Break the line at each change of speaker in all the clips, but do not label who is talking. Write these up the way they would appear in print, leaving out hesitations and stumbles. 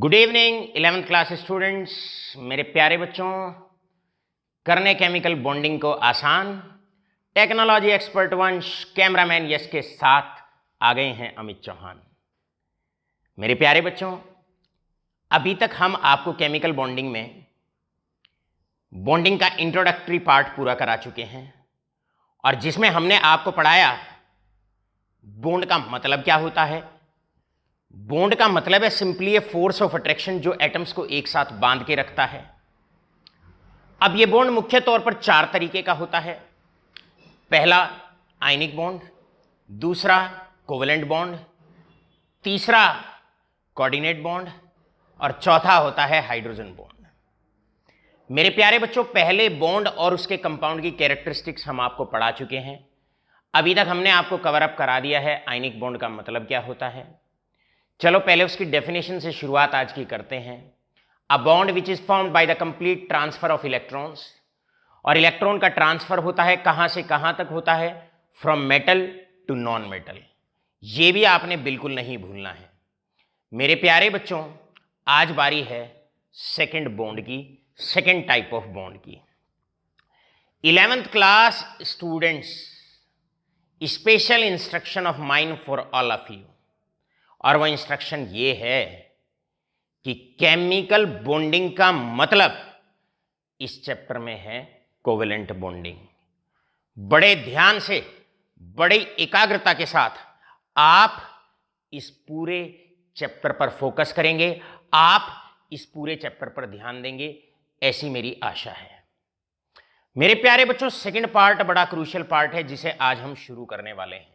Good evening 11th class students. मेरे प्यारे बच्चों, करने केमिकल बॉन्डिंग को आसान, टेक्नोलॉजी एक्सपर्ट वंश कैमरामैन यश के साथ आ गए हैं अमित चौहान। मेरे प्यारे बच्चों, अभी तक हम आपको केमिकल बॉन्डिंग में बॉन्डिंग का इंट्रोडक्टरी पार्ट पूरा करा चुके हैं और जिसमें हमने आपको पढ़ाया बॉन्ड का मतलब क्या होता है। बॉन्ड का मतलब है simply a force of attraction जो एटम्स को एक साथ बांध के रखता है। अब यह बॉन्ड मुख्य तौर पर चार तरीके का होता है। पहला आयनिक बॉन्ड, दूसरा कोवेलेंट बॉन्ड, तीसरा कोऑर्डिनेट बॉन्ड और चौथा होता है हाइड्रोजन बॉन्ड। मेरे प्यारे बच्चों, पहले बॉन्ड और उसके कंपाउंड की कैरेक्टरिस्टिक्स हम आपको पढ़ा चुके हैं। अभी तक हमने आपको कवर अप करा दिया है आयनिक बॉन्ड का मतलब क्या होता है। चलो पहले उसकी डेफिनेशन से शुरुआत आज की करते हैं। A bond which is formed by the complete transfer of electrons, और इलेक्ट्रॉन का ट्रांसफर होता है कहां से कहां तक होता है, from metal to non metal. यह भी आपने बिल्कुल नहीं भूलना है। मेरे प्यारे बच्चों, आज बारी है सेकंड बॉन्ड की, सेकंड टाइप ऑफ बॉन्ड की। 11th class students, special instruction of mine for all of you, और वह इंस्ट्रक्शन ये है कि केमिकल बॉन्डिंग का मतलब इस चैप्टर में है कोवेलेंट बॉन्डिंग। बड़े ध्यान से, बड़ी एकाग्रता के साथ आप इस पूरे चैप्टर पर फोकस करेंगे, आप इस पूरे चैप्टर पर ध्यान देंगे, ऐसी मेरी आशा है। मेरे प्यारे बच्चों, सेकंड पार्ट बड़ा क्रूशियल पार्ट है जिसे आज हम शुरू करने वाले हैं।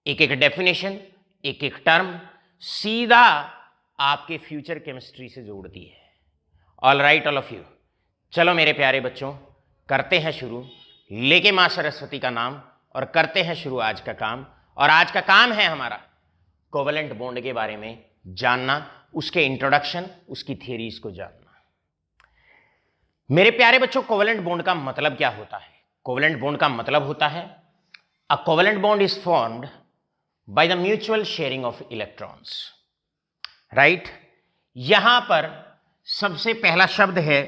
एक एक डेफिनेशन, एक एक टर्म सीधा आपके फ्यूचर केमिस्ट्री से जोड़ती है। All right all of you, चलो मेरे प्यारे बच्चों, करते हैं शुरू, लेके मां सरस्वती का नाम, और करते हैं शुरू आज का काम। और आज का काम है हमारा कोवेलेंट बॉन्ड के बारे में जानना, उसके इंट्रोडक्शन, उसकी थियरीज को जानना। मेरे प्यारे बच्चों, कोवेलेंट बॉन्ड का मतलब क्या होता है। कोवेलेंट बॉन्ड का मतलब होता है अ covalent bond is formed by the mutual sharing of electrons, right? यहां पर सबसे पहला शब्द है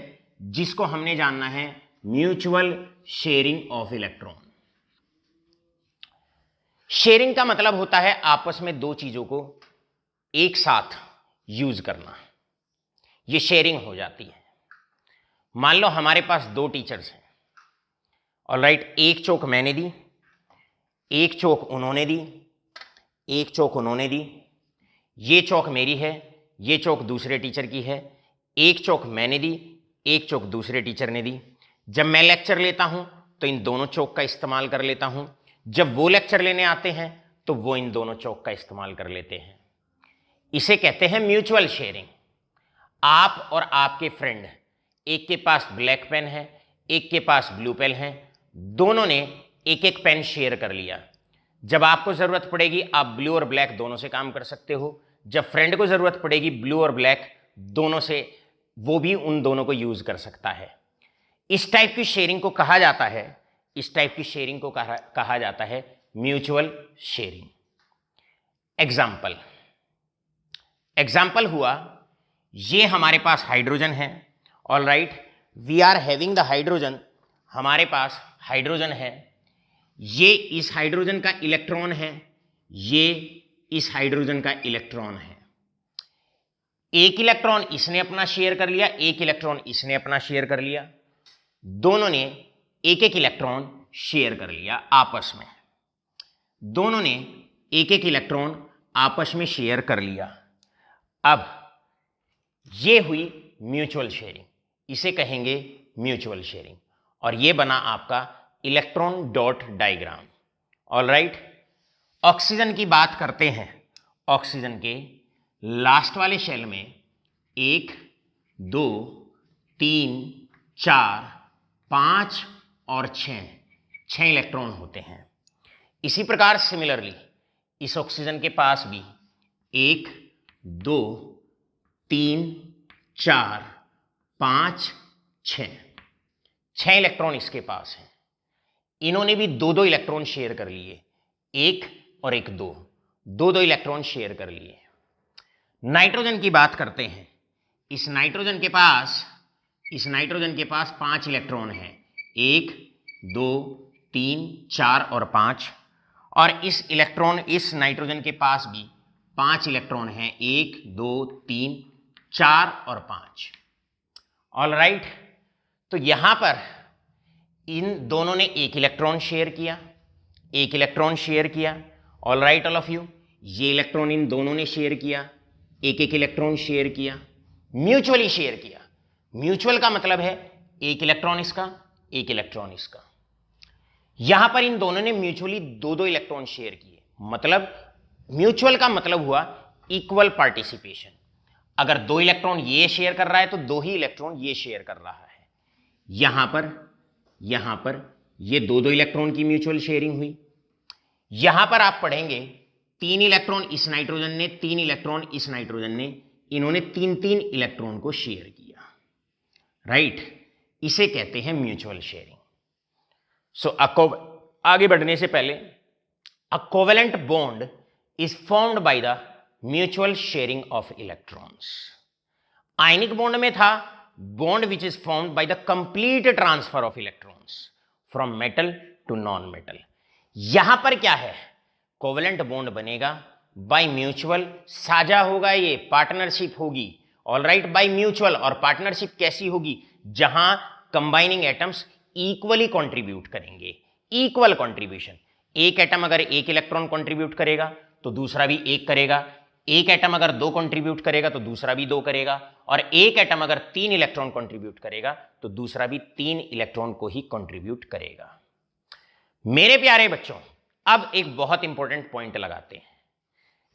जिसको हमने जानना है, mutual sharing of electron. Sharing का मतलब होता है आपस में दो चीजों को एक साथ यूज करना, यह शेयरिंग हो जाती है। मान लो हमारे पास दो टीचर्स हैं, ऑलराइट, एक चौक मैंने दी, एक चौक उन्होंने दी, एक चौक उन्होंने दी, ये चौक मेरी है, ये चौक दूसरे टीचर की है। एक चौक मैंने दी, एक चौक दूसरे टीचर ने दी। जब मैं लेक्चर लेता हूं तो इन दोनों चौक का इस्तेमाल कर लेता हूं, जब वो लेक्चर लेने आते हैं तो वो इन दोनों चौक का इस्तेमाल कर लेते हैं। इसे कहते हैं म्यूचुअल शेयरिंग। आप और आपके फ्रेंड, एक के पास ब्लैक पेन है, एक के पास ब्लू पेन है, दोनों ने एक एक पेन शेयर कर लिया। जब आपको जरूरत पड़ेगी आप ब्लू और ब्लैक दोनों से काम कर सकते हो, जब फ्रेंड को जरूरत पड़ेगी ब्लू और ब्लैक दोनों से, वो भी उन दोनों को यूज कर सकता है। इस टाइप की शेयरिंग को कहा जाता है, इस टाइप की शेयरिंग को कहा जाता है म्यूचुअल शेयरिंग। एग्जाम्पल हुआ, ये हमारे पास हाइड्रोजन है, alright, we are having the hydrogen, हमारे पास हाइड्रोजन है, ये इस हाइड्रोजन का इलेक्ट्रॉन है, ये इस हाइड्रोजन का इलेक्ट्रॉन है। एक इलेक्ट्रॉन इसने अपना शेयर कर लिया, एक इलेक्ट्रॉन इसने अपना शेयर कर लिया, दोनों ने एक एक इलेक्ट्रॉन शेयर कर लिया आपस में, दोनों ने एक एक इलेक्ट्रॉन आपस में शेयर कर लिया। अब ये हुई म्यूचुअल शेयरिंग, इसे कहेंगे म्यूचुअल शेयरिंग, और ये बना आपका electron dot diagram. Alright, oxygen की बात करते हैं। ऑक्सीजन के लास्ट वाले शेल में 1, 2, 3, 4, 5 और 6 इलेक्ट्रॉन होते हैं। इसी प्रकार सिमिलरली इस ऑक्सीजन के पास भी 1, 2, 3, 4, 5, 6 इलेक्ट्रॉन इसके पास हैं। इन्होंने भी दो दो इलेक्ट्रॉन शेयर कर लिए, एक और एक, दो इलेक्ट्रॉन शेयर कर लिए। नाइट्रोजन की बात करते हैं। इस नाइट्रोजन के पास 5 इलेक्ट्रॉन हैं, 1 2 3 4 और 5। और इस नाइट्रोजन के पास भी 5 इलेक्ट्रॉन हैं, 1 2 3 4 और 5। ऑल राइट, तो यहां पर इन दोनों ने एक इलेक्ट्रॉन शेयर किया। All right all of you, ये इलेक्ट्रॉन इन दोनों ने शेयर किया, एक इलेक्ट्रॉन शेयर किया, म्यूचुअली शेयर किया। म्यूचुअल का मतलब है एक इलेक्ट्रॉन इसका, एक इलेक्ट्रॉन इसका। यहां पर इन दोनों ने म्यूचुअली 2 इलेक्ट्रॉन शेयर किए। मतलब म्यूचुअल का मतलब हुआ इक्वल पार्टिसिपेशन। अगर 2 इलेक्ट्रॉन ये शेयर कर रहा है तो 2 ही इलेक्ट्रॉन ये शेयर कर रहा है। यहां पर ये 2 इलेक्ट्रॉन की म्यूचुअल शेयरिंग हुई। यहां पर आप पढ़ेंगे 3 इलेक्ट्रॉन इस नाइट्रोजन ने, 3 इलेक्ट्रॉन इस नाइट्रोजन ने, इन्होंने 3 इलेक्ट्रॉन को शेयर किया। राइट, इसे कहते हैं म्यूचुअल शेयरिंग। आगे बढ़ने से पहले, a covalent bond is formed by the mutual sharing of electrons. Ionic bond में था bond which is formed by the complete transfer of electrons from metal to non metal. यहां पर क्या है, कोवेलेंट बॉन्ड बनेगा बाय म्यूचुअल, साझा होगा, ये पार्टनरशिप होगी। All right, by mutual. और पार्टनरशिप कैसी होगी, जहां कंबाइनिंग एटम्स इक्वली कंट्रीब्यूट करेंगे, इक्वल कंट्रीब्यूशन। एक एटम अगर 1 इलेक्ट्रॉन कंट्रीब्यूट करेगा तो दूसरा भी 1 करेगा, एक एटम अगर 2 कंट्रीब्यूट करेगा तो दूसरा भी 2 करेगा, और एक एटम अगर 3 इलेक्ट्रॉन कंट्रीब्यूट करेगा तो दूसरा भी 3 इलेक्ट्रॉन को ही कंट्रीब्यूट करेगा। मेरे प्यारे बच्चों, अब एक बहुत इंपॉर्टेंट पॉइंट लगाते हैं।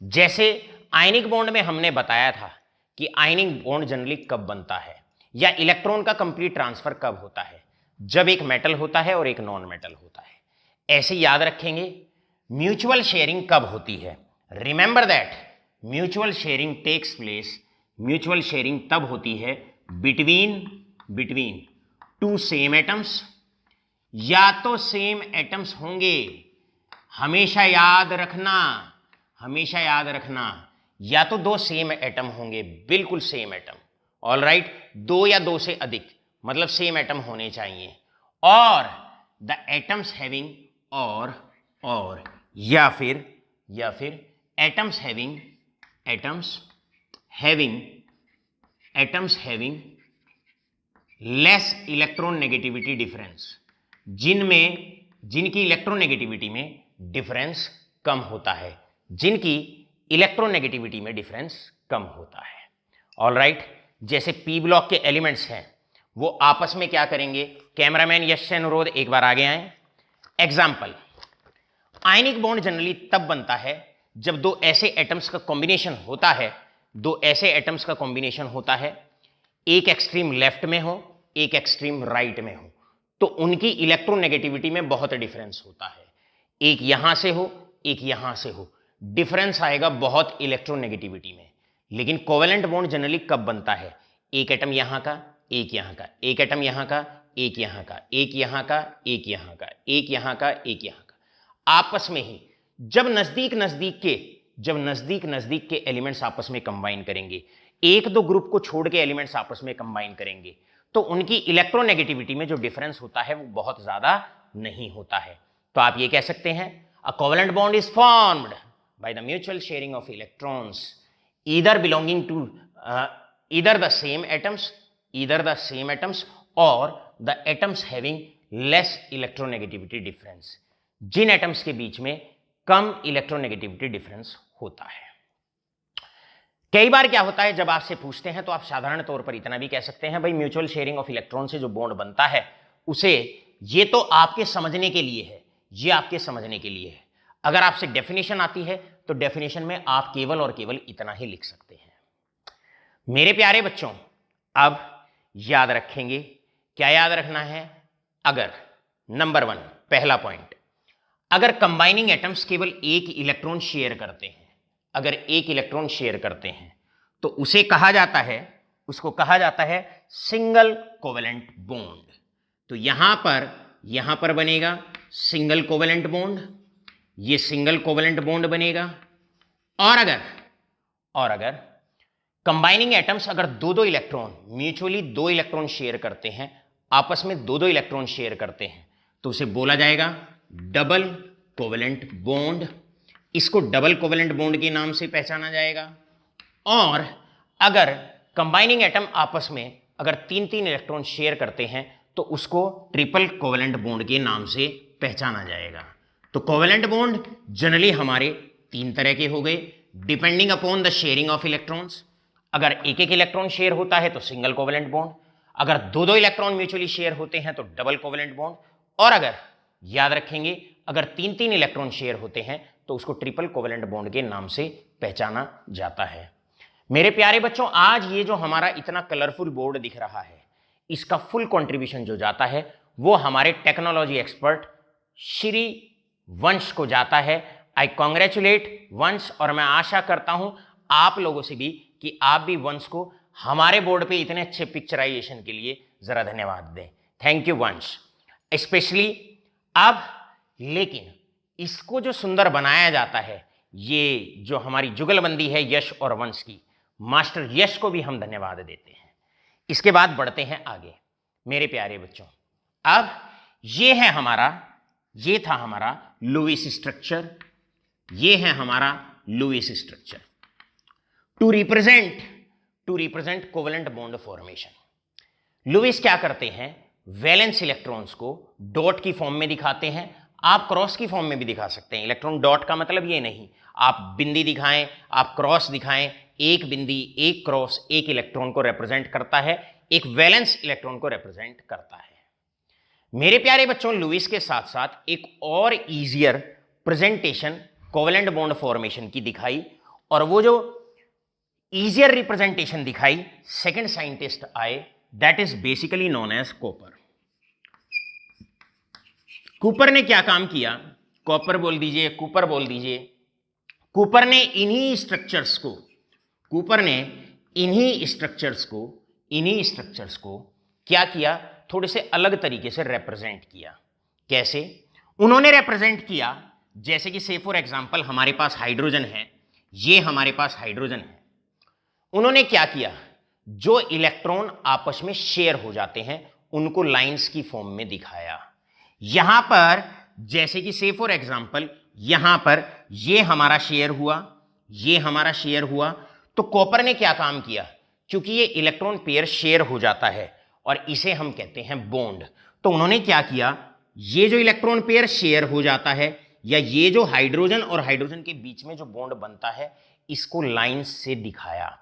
जैसे आयनिक बॉन्ड में हमने बताया था कि आयनिक बॉन्ड जनरली कब बनता है या इलेक्ट्रॉन का कंप्लीट ट्रांसफर कब होता है, जब एक मेटल होता है और एक नॉन मेटल होता है। ऐसे याद रखेंगे। म्यूचुअल शेयरिंग कब होती है, remember that mutual sharing takes place, mutual sharing तब होती है बिटवीन 2 सेम एटम्स, या तो सेम एटम्स होंगे, हमेशा याद रखना, या तो 2 सेम एटम होंगे, बिल्कुल सेम एटम। ऑल राइट, 2 या 2 से अधिक, मतलब सेम एटम होने चाहिए। और द एटम्स हैविंग और या फिर atoms having less electron negativity difference, जिनकी इलेक्ट्रोनेगेटिविटी में डिफरेंस कम होता है, ऑल राइट। जैसे पी ब्लॉक के एलिमेंट्स हैं, वो आपस में क्या करेंगे, कैमरामैन यश से अनुरोध एक बार आगे आए। एग्जाम्पल, आयनिक बॉन्ड जनरली तब बनता है जब 2 ऐसे एटम्स का कॉम्बिनेशन होता है, एक एक्सट्रीम लेफ्ट में हो, एक एक्सट्रीम राइट में हो, तो उनकी इलेक्ट्रोनेगेटिविटी में बहुत डिफरेंस होता है। एक यहां से हो, एक यहां से हो, डिफरेंस आएगा बहुत इलेक्ट्रोनेगेटिविटी में। लेकिन कोवेलेंट बॉन्ड जनरली कब बनता है, एक एटम यहां का, एक यहां का, एक एटम यहां का, एक यहां का, एक यहां का, एक यहां का, एक यहां का, एक यहां का, आपस में ही। जब नजदीक के एलिमेंट्स आपस में कंबाइन करेंगे, 1-2 ग्रुप को छोड़ के एलिमेंट्स आपस में कंबाइन करेंगे, तो उनकी इलेक्ट्रोनेगेटिविटी में जो डिफरेंस होता है वो बहुत ज्यादा नहीं होता है। तो आप ये कह सकते हैं, अ covalent bond is formed by the mutual sharing of electrons either belonging to either the same atoms or the atoms having less electronegativity difference, Jin atoms के बीच में कम इलेक्ट्रोनेगेटिविटी डिफरेंस होता है। कई बार क्या होता है, जब आपसे पूछते हैं तो आप साधारण तौर पर इतना भी कह सकते हैं, भाई म्यूचुअल शेयरिंग ऑफ इलेक्ट्रॉन से जो बॉन्ड बनता है उसे, ये तो आपके समझने के लिए है, अगर आपसे डेफिनेशन आती है तो डेफिनेशन में आप केवल और केवल इतना ही लिख सकते हैं। मेरे प्यारे बच्चों, अब याद रखेंगे, क्या याद रखना है, अगर नंबर 1 पहला पॉइंट, अगर कंबाइनिंग एटम्स केवल एक इलेक्ट्रॉन शेयर करते हैं, तो उसे कहा जाता है सिंगल कोवेलेंट बॉन्ड। तो यहां पर बनेगा सिंगल कोवेलेंट बॉन्ड, ये सिंगल कोवेलेंट बॉन्ड बनेगा। और अगर कंबाइनिंग एटम्स अगर दो दो इलेक्ट्रॉन म्यूचुअली दो इलेक्ट्रॉन शेयर करते हैं, आपस में दो दो इलेक्ट्रॉन शेयर करते हैं, तो उसे बोला जाएगा डबल कोवेलेंट बॉन्ड। इसको डबल कोवेलेंट बॉन्ड के नाम से पहचाना जाएगा। और अगर कंबाइनिंग एटम आपस में अगर तीन तीन इलेक्ट्रॉन शेयर करते हैं तो उसको ट्रिपल कोवेलेंट बॉन्ड के नाम से पहचाना जाएगा। तो कोवेलेंट बॉन्ड जनरली हमारे तीन तरह के हो गए, depending upon the sharing of electrons. अगर एक एक इलेक्ट्रॉन शेयर होता है तो सिंगल कोवेलेंट बॉन्ड, अगर दो दो इलेक्ट्रॉन म्यूचुअली शेयर होते हैं तो डबल कोवेलेंट बॉन्ड, और अगर याद रखेंगे अगर तीन तीन इलेक्ट्रॉन शेयर होते हैं तो उसको ट्रिपल कोवेलेंट बॉन्ड के नाम से पहचाना जाता है। मेरे प्यारे बच्चों, आज ये जो हमारा इतना कलरफुल बोर्ड दिख रहा है, इसका फुल कंट्रीब्यूशन जो जाता है वो हमारे टेक्नोलॉजी एक्सपर्ट श्री वंश को जाता है। आई कॉन्ग्रेचुलेट वंश, और मैं आशा करता हूं आप लोगों से भी कि आप भी वंश को हमारे बोर्ड पे इतने अच्छे पिक्चराइजेशन के लिए जरा धन्यवाद दें। थैंक यू वंश स्पेशली। अब लेकिन इसको जो सुंदर बनाया जाता है, ये जो हमारी जुगलबंदी है यश और वंश की, मास्टर यश को भी हम धन्यवाद देते हैं। इसके बाद बढ़ते हैं आगे मेरे प्यारे बच्चों। अब ये था हमारा लुईस स्ट्रक्चर, ये है हमारा Lewis structure to represent covalent bond formation. Lewis क्या करते हैं, वैलेंस इलेक्ट्रॉन्स को डॉट की फॉर्म में दिखाते हैं। आप क्रॉस की फॉर्म में भी दिखा सकते हैं। इलेक्ट्रॉन डॉट का मतलब ये नहीं आप बिंदी दिखाएं, आप क्रॉस दिखाएं। एक बिंदी, एक क्रॉस एक इलेक्ट्रॉन को रिप्रेजेंट करता है, एक वैलेंस इलेक्ट्रॉन को रिप्रेजेंट करता है। मेरे प्यारे बच्चों, लुईस के साथ साथ एक और easier presentation covalent bond formation की दिखाई, और वो जो ईजियर रिप्रेजेंटेशन दिखाई सेकंड साइंटिस्ट आए, that is basically known as Cooper. Cooper ने क्या काम किया, कॉपर बोल दीजिए, कूपर बोल दीजिए। कूपर ने इन्हीं स्ट्रक्चर्स को क्या किया, थोड़े से अलग तरीके से रिप्रेजेंट किया। कैसे उन्होंने रिप्रेजेंट किया, जैसे कि से फॉर एग्जांपल हमारे पास हाइड्रोजन है, ये हमारे पास हाइड्रोजन है। उन्होंने क्या किया, जो इलेक्ट्रॉन आपस में शेयर हो जाते हैं उनको लाइंस की फॉर्म में दिखाया। यहां पर जैसे कि से फॉर एग्जांपल यहां पर ये हमारा शेयर हुआ, ये हमारा शेयर हुआ, तो कॉपर ने क्या काम किया, क्योंकि ये इलेक्ट्रॉन पेयर शेयर हो जाता है और इसे हम कहते हैं बॉन्ड। तो उन्होंने क्या किया, ये जो इलेक्ट्रॉन पेयर शेयर हो जाता है या ये जो हाइड्रोजन और हाइड्रोजन के बीच में जो बॉन्ड बनता है, इसको लाइंस से दिखाया।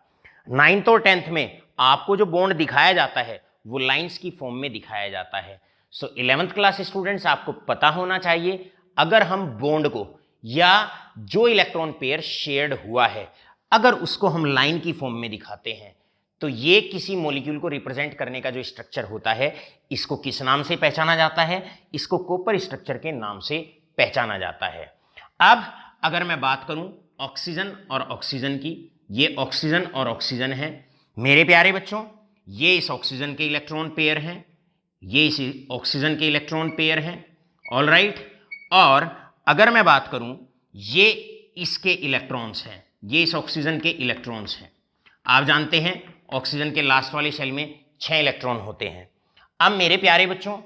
9th और 10th में आपको जो बॉन्ड दिखाया जाता है वो लाइंस की फॉर्म में दिखाया जाता है। सो 11th क्लास स्टूडेंट्स, आपको पता होना चाहिए अगर हम बॉन्ड को या जो इलेक्ट्रॉन पेयर शेयर्ड हुआ है अगर उसको हम लाइन की फॉर्म में दिखाते हैं तो ये किसी मॉलिक्यूल को रिप्रेजेंट करने का जो स्ट्रक्चर होता है इसको किस नाम से पहचाना जाता है, इसको कॉपर स्ट्रक्चर के नाम से पहचाना जाता है। अब अगर मैं बात करूं ऑक्सीजन और ऑक्सीजन की, ये ऑक्सीजन और ऑक्सीजन है मेरे प्यारे बच्चों, ये इस ऑक्सीजन के इलेक्ट्रॉन पेयर हैं, ये इस ऑक्सीजन के इलेक्ट्रॉन पेयर हैं, ऑलराइट। और अगर मैं बात करूं ये इसके इलेक्ट्रॉन्स हैं, ये इस ऑक्सीजन के इलेक्ट्रॉन्स हैं। आप जानते हैं ऑक्सीजन के लास्ट वाले शेल में 6 इलेक्ट्रॉन होते हैं। अब मेरे प्यारे बच्चों,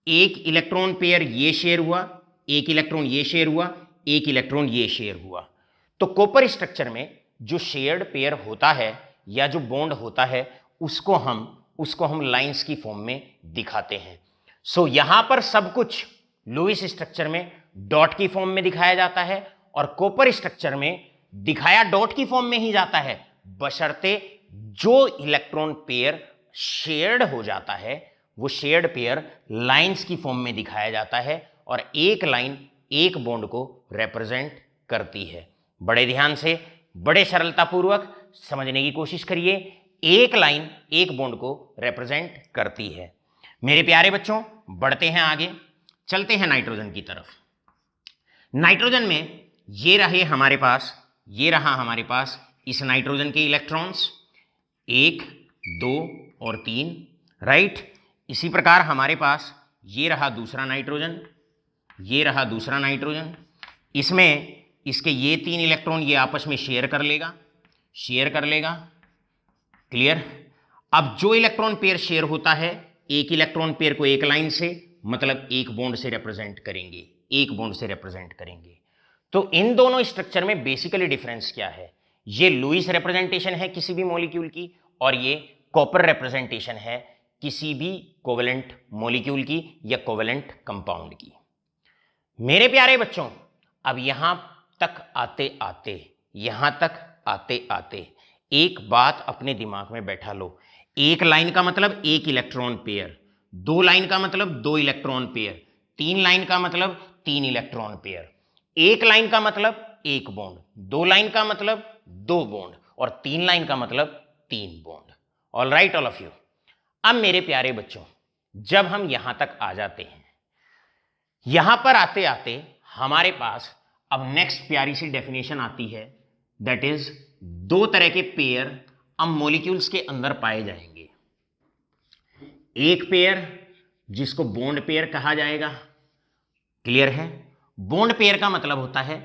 एक इलेक्ट्रॉन पेयर ये शेयर हुआ, एक इलेक्ट्रॉन ये शेयर हुआ, एक इलेक्ट्रॉन ये शेयर हुआ। तो कॉपर स्ट्रक्चर में जो शेयर्ड पेयर होता है या जो बॉन्ड होता है उसको हम लाइंस की फॉर्म में दिखाते हैं। सो यहां पर सब कुछ लुईस स्ट्रक्चर में डॉट की फॉर्म में दिखाया जाता है और कॉपर स्ट्रक्चर में दिखाया डॉट की फॉर्म में ही जाता है, बशर्ते जो इलेक्ट्रॉन पेयर शेयर्ड हो जाता है वो शेयर्ड पेयर लाइंस की फॉर्म में दिखाया जाता है और एक लाइन एक बॉन्ड को रिप्रेजेंट करती है। बड़े ध्यान से, बड़े सरलतापूर्वक समझने की कोशिश करिए। एक लाइन एक बॉन्ड को रिप्रेजेंट करती है। मेरे प्यारे बच्चों, बढ़ते हैं आगे, चलते हैं नाइट्रोजन की तरफ। नाइट्रोजन में ये रहा हमारे पास इस नाइट्रोजन के इलेक्ट्रॉन्स 1, 2 और 3, राइट। इसी प्रकार हमारे पास ये रहा दूसरा नाइट्रोजन, ये रहा दूसरा नाइट्रोजन। इसमें इसके ये 3 इलेक्ट्रॉन ये आपस में शेयर कर लेगा, क्लियर। अब जो इलेक्ट्रॉन पेयर शेयर होता है, एक इलेक्ट्रॉन पेयर को एक लाइन से मतलब एक बॉन्ड से रिप्रेजेंट करेंगे, एक बॉन्ड से रिप्रेजेंट करेंगे। तो इन दोनों स्ट्रक्चर में बेसिकली डिफरेंस क्या है? ये लुईस रिप्रेजेंटेशन है किसी भी मॉलिक्यूल की और ये कॉपर रिप्रेजेंटेशन है किसी भी कोवेलेंट मॉलिक्यूल की या कोवेलेंट कंपाउंड की। मेरे प्यारे बच्चों, अब यहां तक आते आते एक बात अपने दिमाग में बैठा लो। एक लाइन का मतलब एक इलेक्ट्रॉन पेयर, दो लाइन का मतलब दो इलेक्ट्रॉन पेयर, तीन लाइन का मतलब तीन इलेक्ट्रॉन पेयर, एक लाइन का मतलब एक बॉन्ड, दो लाइन का मतलब दो बॉन्ड और तीन लाइन का मतलब तीन bond. All right all of you. अब मेरे प्यारे बच्चों, जब हम यहां तक आ जाते हैं, यहां पर आते आते हमारे पास अब नेक्स्ट प्यारी सी डेफिनेशन आती है, दैट इज दो तरह के पेयर अब मॉलिक्यूल्स के अंदर पाए जाएंगे। एक पेयर जिसको बॉन्ड पेयर कहा जाएगा, क्लियर है। बॉन्ड पेयर का मतलब होता है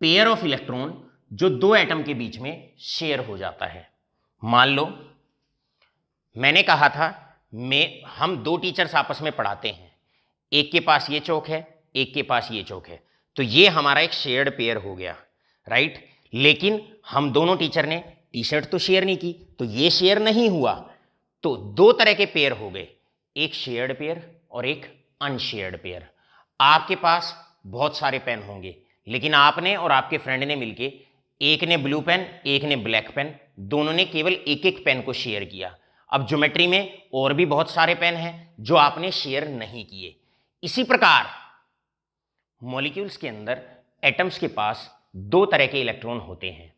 पेयर ऑफ इलेक्ट्रॉन जो दो एटम के बीच में शेयर हो जाता है। मान लो मैंने कहा था हम दो टीचर्स आपस में पढ़ाते हैं, एक के पास ये चौक है, एक के पास ये चौक है, तो ये हमारा एक शेयर्ड पेयर हो गया, राइट। लेकिन हम दोनों टीचर ने टी शर्ट तो शेयर नहीं की, तो ये शेयर नहीं हुआ, तो दो तरह के पेयर हो गए, एक शेयर्ड पेयर और एक अनशेयर्ड पेयर। आपके पास बहुत सारे पेन होंगे, लेकिन आपने और आपके फ्रेंड ने मिलके, एक ने ब्लू पेन एक ने ब्लैक पेन, दोनों ने केवल एक एक पेन को शेयर किया। अब ज्योमेट्री में और भी बहुत सारे पेन हैं जो आपने शेयर नहीं किए। इसी प्रकार मॉलिक्यूल्स के अंदर एटम्स के पास दो तरह के इलेक्ट्रॉन होते हैं।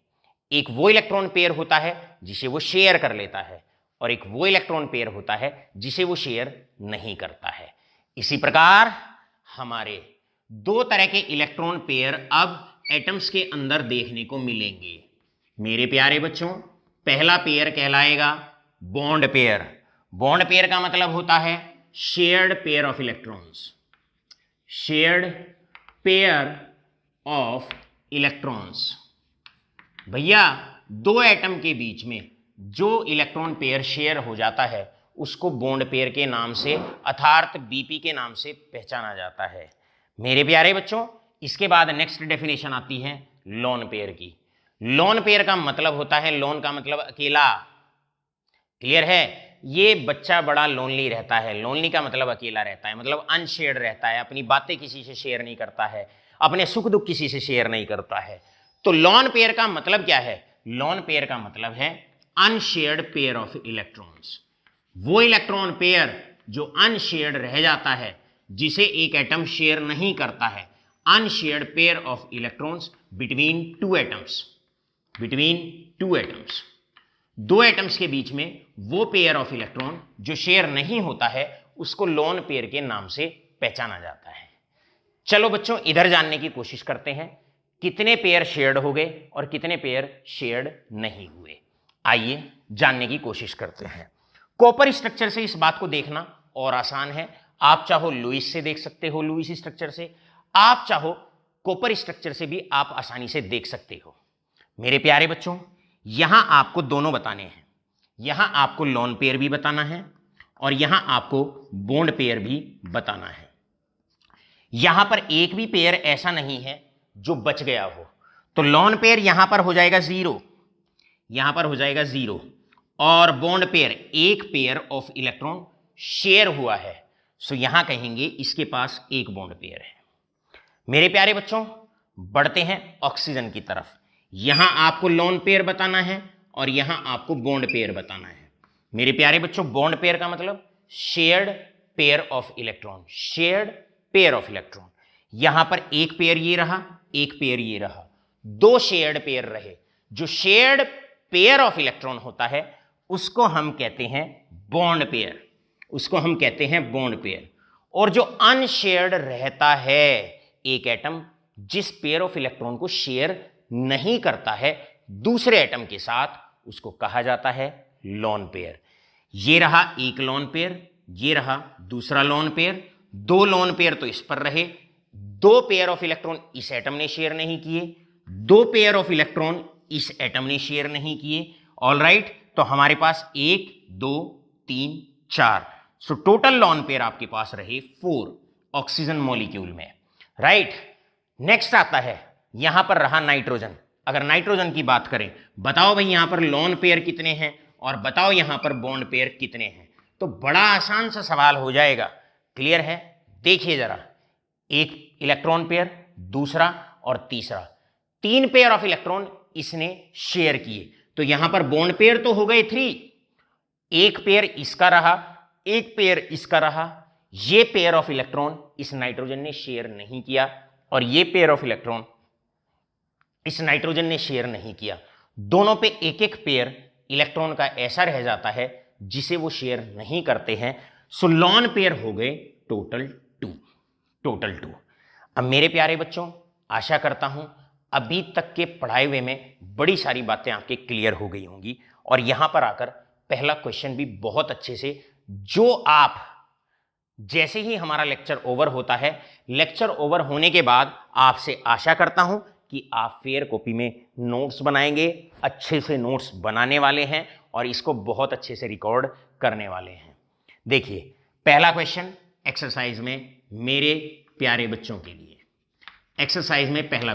एक वो इलेक्ट्रॉन पेयर होता है जिसे वो शेयर कर लेता है और एक वो इलेक्ट्रॉन पेयर होता है जिसे वो शेयर नहीं करता है। इसी प्रकार हमारे दो तरह के इलेक्ट्रॉन पेयर अब एटम्स के अंदर देखने को मिलेंगे। मेरे प्यारे बच्चों, पहला पेयर कहलाएगा बॉन्ड पेयर। बॉन्ड पेयर का मतलब होता है shared pair of electrons, shared pair of electrons. भैया दो एटम के बीच में जो इलेक्ट्रॉन पेयर शेयर हो जाता है उसको बॉन्ड पेयर के नाम से अर्थात बीपी के नाम से पहचाना जाता है। मेरे प्यारे बच्चों, इसके बाद नेक्स्ट डेफिनेशन आती है लोन पेयर की। लोन पेयर का मतलब होता है, लोन का मतलब अकेला, क्लियर है। ये बच्चा बड़ा लोनली रहता है, लोनली का मतलब अकेला रहता है, मतलब अनशेयर्ड रहता है, अपनी बातें किसी से शेयर नहीं करता है, अपने सुख दुख किसी से शेयर नहीं करता है। तो लोन पेयर का मतलब क्या है? लोन पेयर का मतलब है अनशेयर्ड पेयर ऑफ इलेक्ट्रॉन्स। वो इलेक्ट्रॉन पेयर जो अनशेयर्ड रह जाता है, जिसे एक एटम शेयर नहीं करता है, unshared pair of electrons between two atoms, between two atoms. दो एटम्स के बीच में वो पेयर ऑफ इलेक्ट्रॉन जो शेयर नहीं होता है उसको लोन पेयर के नाम से पहचाना जाता है। चलो बच्चों, इधर जानने की कोशिश करते हैं कितने पेयर शेयर्ड हो गए और कितने पेयर शेयर्ड नहीं हुए। आइए जानने की कोशिश करते हैं। कॉपर स्ट्रक्चर से इस बात को देखना और आसान है। आप चाहो लुईस से देख सकते हो, लुईस स्ट्रक्चर से, आप चाहो कॉपर स्ट्रक्चर से भी आप आसानी से देख सकते हो। मेरे प्यारे बच्चों, यहां आपको दोनों बताने हैं, यहां आपको लोन पेयर भी बताना है और यहां आपको बॉन्ड पेयर भी बताना है। यहां पर एक भी पेयर ऐसा नहीं है जो बच गया हो, तो लोन पेयर यहां पर हो जाएगा 0, यहां पर हो जाएगा 0, और बॉन्ड पेयर एक पेयर ऑफ इलेक्ट्रॉन शेयर हुआ है, सो यहां कहेंगे इसके पास एक बॉन्ड पेयर है। मेरे प्यारे बच्चों, बढ़ते हैं ऑक्सीजन की तरफ। यहां आपको लोन पेयर बताना है और यहां आपको बॉन्ड पेयर बताना है। मेरे प्यारे बच्चों, बॉन्ड पेयर का मतलब shared pair of electron, shared pair of electron. यहां पर एक पेयर ये रहा, एक पेयर ये रहा, दो शेयर्ड पेयर रहे। जो शेयर्ड पेयर ऑफ इलेक्ट्रॉन होता है उसको हम कहते हैं बॉन्ड पेयर, उसको हम कहते हैं बॉन्ड पेयर। और जो अनशेयर्ड रहता है एक एटम, जिस पेयर ऑफ इलेक्ट्रॉन को शेयर नहीं करता है दूसरे एटम के साथ, उसको कहा जाता है लोन पेयर। ये रहा एक लोन पेयर, ये रहा दूसरा लोन पेयर। दो लोन पेयर तो इस पर रहे, दो पेयर ऑफ इलेक्ट्रॉन इस एटम ने शेयर नहीं किए, दो पेयर ऑफ इलेक्ट्रॉन इस एटम ने शेयर नहीं किए। ऑल राइट, तो हमारे पास 1 2 3 4, सो टोटल लॉन पेयर आपके पास रहे 4 ऑक्सीजन मॉलिक्यूल में, राइट। नेक्स्ट आता है, यहां पर रहा नाइट्रोजन। अगर नाइट्रोजन की बात करें, बताओ भाई यहां पर लॉन पेयर कितने हैं और बताओ यहां पर बॉन्ड पेयर कितने हैं, तो बड़ा आसान सा सवाल हो जाएगा। क्लियर है? देखिए जरा, एक इलेक्ट्रॉन पेयर, दूसरा और तीसरा, 3 पेयर ऑफ इलेक्ट्रॉन इसने शेयर किए, तो यहां पर बॉन्ड पेयर तो हो गए 3, एक पेयर इसका रहा, एक पेयर इसका रहा, ये पेयर ऑफ इलेक्ट्रॉन इस नाइट्रोजन ने शेयर नहीं किया और ये पेयर ऑफ इलेक्ट्रॉन इस नाइट्रोजन ने शेयर नहीं किया। दोनों पे एक एक पेयर इलेक्ट्रॉन का ऐसा रह जाता है जिसे वो शेयर नहीं करते हैं, सो लॉन पेयर हो गए टोटल 2। अब मेरे प्यारे बच्चों, आशा करता हूं अभी तक के पढ़ाए हुए में बड़ी सारी बातें आपके क्लियर हो गई होंगी और यहां पर आकर पहला क्वेश्चन भी बहुत अच्छे से, जो आप जैसे ही हमारा लेक्चर ओवर होता है, लेक्चर ओवर होने के बाद आपसे आशा करता हूं कि आप फेयर कॉपी में नोट्स बनाएंगे, अच्छे से नोट्स बनाने वाले हैं और इसको बहुत अच्छे से रिकॉर्ड करने वाले हैं। देखिए पहला क्वेश्चन एक्सरसाइज में मेरे प्यारे बच्चों के लिए, एक्सरसाइज में पहला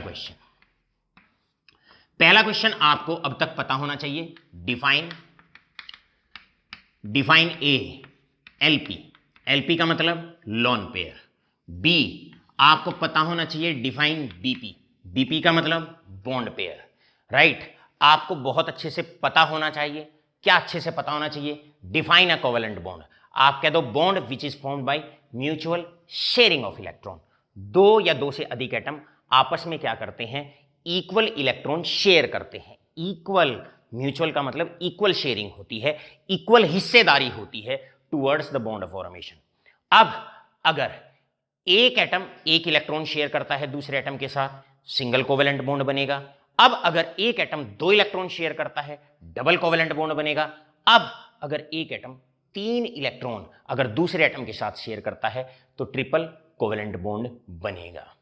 क्वेश्चन आपको अब तक पता होना चाहिए। डिफाइन ए एलपी, एलपी का मतलब लॉन पेयर। बी आपको पता होना चाहिए डिफाइन बीपी, बीपी का मतलब बॉन्ड पेयर, राइट। आपको बहुत अच्छे से पता होना चाहिए, क्या अच्छे से पता होना चाहिए, डिफाइन अ कोवेलेंट बॉन्ड। आप कह दो bond which is formed by mutual sharing of electron, 2 या 2 से अधिक एटम आपस में क्या करते हैं, इक्वल इलेक्ट्रॉन शेयर करते हैं। इक्वल, म्यूचुअल का मतलब इक्वल शेयरिंग होती है, इक्वल हिस्सेदारी होती है टुवर्ड्स द बॉन्ड फॉर्मेशन। अब अगर एक एटम एक इलेक्ट्रॉन शेयर करता है दूसरे एटम के साथ, सिंगल कोवेलेंट बॉन्ड बनेगा। अब अगर एक एटम 2 इलेक्ट्रॉन शेयर करता है, डबल कोवेलेंट बॉन्ड बनेगा। अब अगर एक एटम 3 इलेक्ट्रॉन अगर दूसरे एटम के साथ शेयर करता है तो ट्रिपल कोवेलेंट बॉन्ड बनेगा।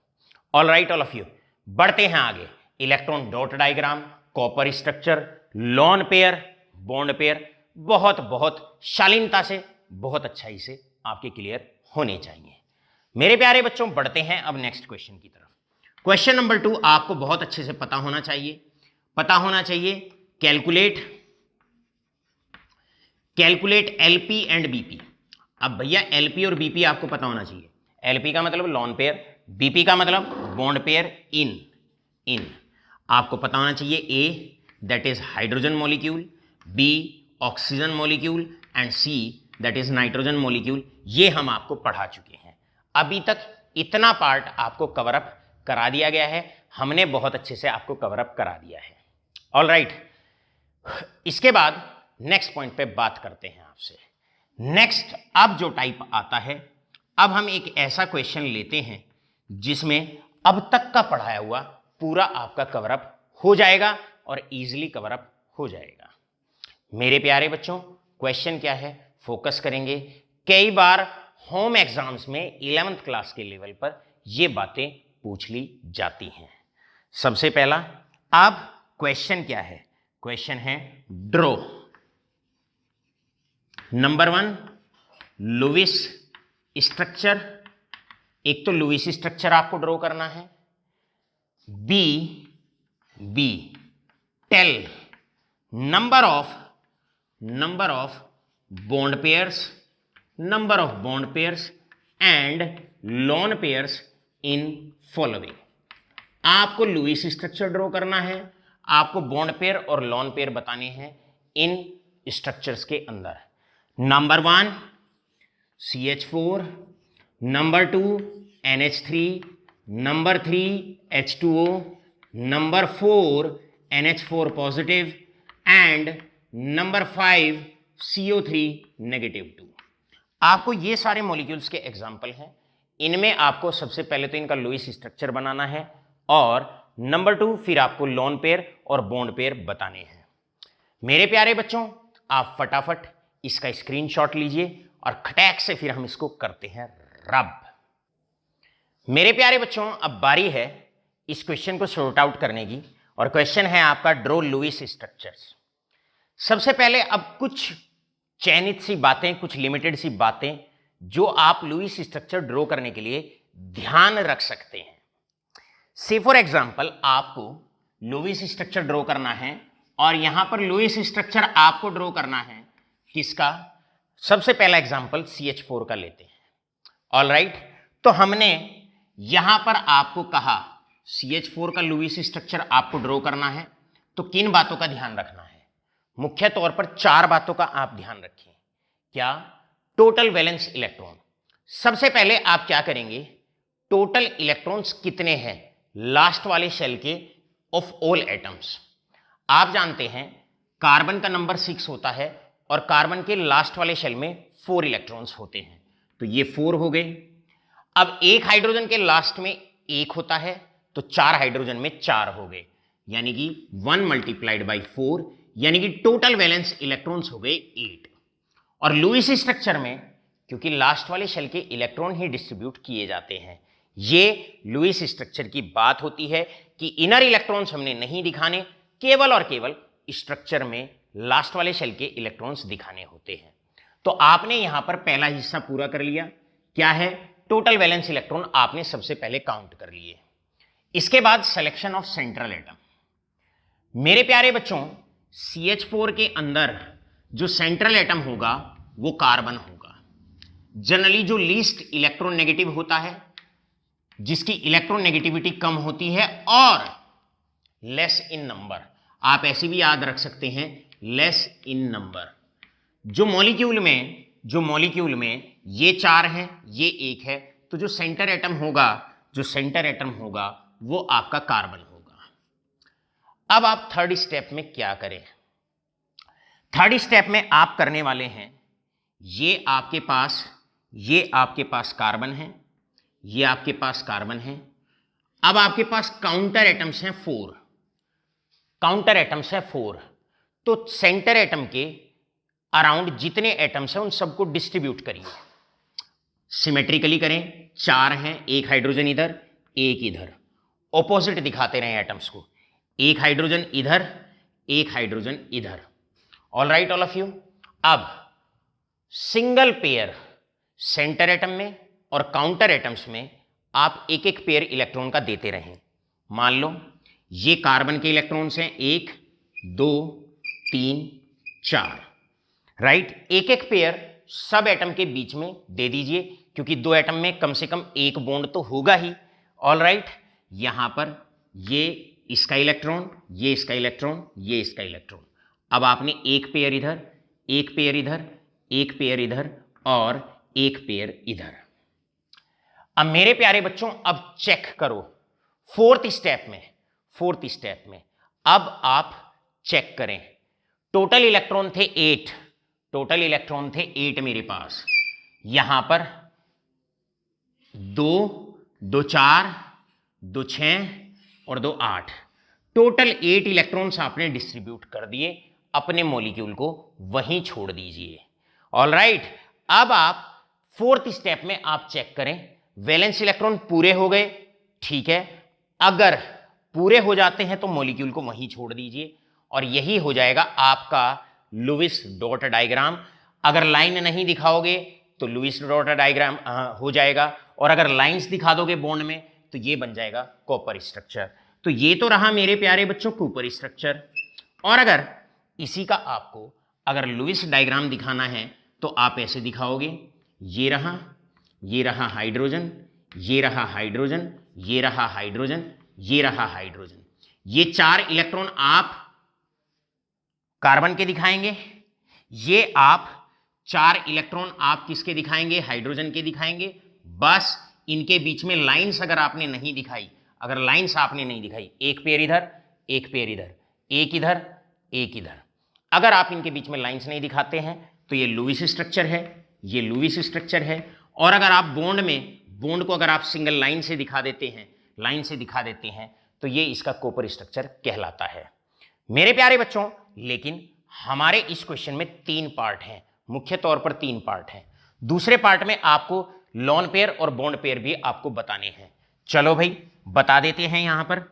All right all of you, बढ़ते हैं आगे। Electron dot diagram, copper structure, lone pair, bond pair, बहुत बहुत शालीनता से, बहुत अच्छाई से आपके क्लियर होने चाहिए। मेरे प्यारे बच्चों, बढ़ते हैं अब नेक्स्ट क्वेश्चन की तरफ। क्वेश्चन नंबर 2 आपको बहुत अच्छे से पता होना चाहिए, कैलकुलेट एलपी एंड बीपी। अब भैया एलपी और बीपी आपको पता होना चाहिए। एलपी का मतलब लॉन पेयर, बीपी का मतलब बॉन्ड पेयर इन आपको पता होना चाहिए। A that is hydrogen molecule, B oxygen molecule and C that is nitrogen molecule. ये हम आपको पढ़ा चुके हैं। अभी तक इतना पार्ट आपको कवर अप करा दिया गया है, हमने बहुत अच्छे से आपको कवर अप करा दिया है। ऑल राइट, इसके बाद नेक्स्ट पॉइंट पे बात करते हैं आपसे। नेक्स्ट अब जो टाइप आता है, अब हम एक ऐसा क्वेश्चन लेते हैं जिसमें अब तक का पढ़ाया हुआ पूरा आपका कवर अप हो जाएगा और इजीली कवर अप हो जाएगा। मेरे प्यारे बच्चों, क्वेश्चन क्या है, फोकस करेंगे। कई बार होम एग्जाम्स में 11th क्लास के लेवल पर ये बातें पूछ ली जाती हैं। सबसे पहला, अब क्वेश्चन क्या है, क्वेश्चन है ड्रॉ। नंबर 1 लुईस स्ट्रक्चर, एक तो लुईस स्ट्रक्चर आपको ड्रॉ करना है। B tell number of bond pairs and lone pairs in following. आपको लुईस स्ट्रक्चर ड्रॉ करना है, आपको बॉन्ड पेयर और लॉन पेयर बताने हैं इन स्ट्रक्चर्स के अंदर। Number 1 CH4, number 2 NH3, number 3 H2O, number 4 NH4 positive and number 5 CO3 negative 2। आपको ये सारे मॉलिक्यूल्स के एग्जाम्पल हैं। इनमें आपको सबसे पहले तो इनका लुईस स्ट्रक्चर बनाना है और नंबर 2 फिर आपको लॉन पेयर और बॉन्ड पेयर बताने हैं। मेरे प्यारे बच्चों, आप फटाफट इसका स्क्रीनशॉट लीजिए और खटैक से फिर हम इसको करते हैं रब। मेरे प्यारे बच्चों, अब बारी है इस क्वेश्चन को सॉर्ट आउट करने की और क्वेश्चन है आपका ड्रॉ लुईस स्ट्रक्चर्स। सबसे पहले अब कुछ चयनित सी बातें, कुछ लिमिटेड सी बातें जो आप लुईस स्ट्रक्चर ड्रॉ करने के लिए ध्यान रख सकते हैं। से फॉर एग्जांपल आपको लुईस स्ट्रक्चर ड्रॉ करना है और यहां पर लुईस स्ट्रक्चर आपको ड्रॉ करना है किसका? सबसे पहला एग्जांपल CH4 का लेते हैं। ऑलराइट, तो हमने यहां पर आपको कहा CH4 का लुईस स्ट्रक्चर आपको ड्रॉ करना है, तो किन बातों का ध्यान रखना है? मुख्य तौर पर 4 बातों का आप ध्यान रखें। क्या? Total valence electron. सबसे पहले आप क्या करेंगे? टोटल इलेक्ट्रॉन्स कितने हैं लास्ट वाले शेल के ऑफ ऑल एटम्स। आप जानते हैं कार्बन का नंबर 6 होता है और कार्बन के लास्ट वाले शेल में 4 इलेक्ट्रॉन्स होते हैं, तो ये 4 हो गए। अब एक हाइड्रोजन के लास्ट में 1 होता है, तो 4 हाइड्रोजन में 4 हो गए, यानी कि 1 मल्टीप्लाइड बाई 4, यानी कि टोटल वैलेंस इलेक्ट्रॉन्स हो गए 8। और लुईस स्ट्रक्चर में क्योंकि लास्ट वाले शेल के इलेक्ट्रॉन ही डिस्ट्रीब्यूट किए जाते हैं, ये लुईस स्ट्रक्चर की बात होती है कि इनर इलेक्ट्रॉन्स हमने नहीं दिखाने, केवल और केवल स्ट्रक्चर में लास्ट वाले शेल के इलेक्ट्रॉन्स दिखाने होते हैं। तो आपने यहां पर पहला हिस्सा पूरा कर लिया। क्या है? टोटल वैलेंस इलेक्ट्रॉन आपने सबसे पहले काउंट कर लिए। इसके बाद सिलेक्शन ऑफ सेंट्रल एटम। मेरे प्यारे बच्चों, CH4 के अंदर जो सेंट्रल एटम होगा वो कार्बन होगा। जनरली जो लीस्ट इलेक्ट्रॉन नेगेटिव होता है, जिसकी इलेक्ट्रॉन नेगेटिविटी कम होती है और लेस इन नंबर, आप ऐसे भी याद रख सकते हैं लेस इन नंबर। जो मॉलिक्यूल में ये 4 हैं, ये 1 है, तो जो सेंटर एटम होगा वो आपका कार्बन होगा। अब आप थर्ड स्टेप में क्या करें? थर्ड स्टेप में आप करने वाले हैं, ये आपके पास कार्बन है, ये आपके पास कार्बन है। अब आपके पास काउंटर एटम्स हैं 4, तो सेंटर एटम के अराउंड जितने एटम्स हैं उन सबको डिस्ट्रीब्यूट करिए, सिमेट्रिकली करें। 4 हैं, 1 हाइड्रोजन इधर, 1 इधर, ऑपोजिट दिखाते रहें एटम्स को, 1 हाइड्रोजन इधर, 1 हाइड्रोजन इधर। All right all of you. अब सिंगल पेयर सेंटर एटम में और काउंटर एटम्स में आप एक एक पेयर इलेक्ट्रॉन का देते रहें। मान लो ये कार्बन के इलेक्ट्रॉन्स हैं, 1 2 3 4, राइट। एक एक पेयर सब एटम के बीच में दे दीजिए, क्योंकि 2 एटम में कम से कम 1 बॉन्ड तो होगा ही। ऑल राइट, यहां पर ये इसका इलेक्ट्रॉन, ये इसका इलेक्ट्रॉन, ये इसका इलेक्ट्रॉन। अब आपने एक पेयर इधर, एक पेयर इधर, एक पेयर इधर और एक पेयर इधर। अब मेरे प्यारे बच्चों, अब चेक करो फोर्थ स्टेप में अब आप चेक करें। टोटल इलेक्ट्रॉन थे 8 मेरे पास। यहां पर 2 2 4 2 6 और 2 8, टोटल 8 इलेक्ट्रॉन्स आपने डिस्ट्रीब्यूट कर दिए, अपने मॉलिक्यूल को वहीं छोड़ दीजिए। ऑल राइट, अब आप फोर्थ स्टेप में आप चेक करें, वैलेंस इलेक्ट्रॉन पूरे हो गए, ठीक है। अगर पूरे हो जाते हैं तो मॉलिक्यूल को वहीं छोड़ दीजिए और यही हो जाएगा आपका लुईस डॉट डायग्राम। अगर लाइन नहीं दिखाओगे तो लुईस डॉट डायग्राम हो जाएगा, और अगर लाइंस दिखा दोगे बॉन्ड में तो ये बन जाएगा कॉपर स्ट्रक्चर। तो ये तो रहा मेरे प्यारे बच्चों कूपर स्ट्रक्चर। और अगर इसी का आपको अगर लुईस डायग्राम दिखाना है तो आप ऐसे दिखाओगे, ये रहा हाइड्रोजन, ये रहा हाइड्रोजन, ये रहा हाइड्रोजन, ये रहा हाइड्रोजन। ये 4 इलेक्ट्रॉन आप कार्बन के दिखाएंगे, ये आप 4 इलेक्ट्रॉन आप किसके दिखाएंगे? हाइड्रोजन के दिखाएंगे। बस इनके बीच में लाइंस अगर आपने नहीं दिखाई, एक पेयर इधर, एक पेयर इधर, एक इधर, एक इधर, अगर आप इनके बीच में लाइंस नहीं दिखाते हैं तो ये लुईस स्ट्रक्चर है, ये लुईस स्ट्रक्चर है। और अगर आप बॉन्ड को अगर आप सिंगल लाइन से दिखा देते हैं तो ये इसका कॉपर स्ट्रक्चर कहलाता है मेरे प्यारे बच्चों। लेकिन हमारे इस क्वेश्चन में 3 पार्ट हैं, मुख्य तौर पर 3 पार्ट हैं। दूसरे पार्ट में आपको लोन पेयर और बॉन्ड पेयर भी आपको बताने हैं। चलो भाई बता देते हैं। यहां पर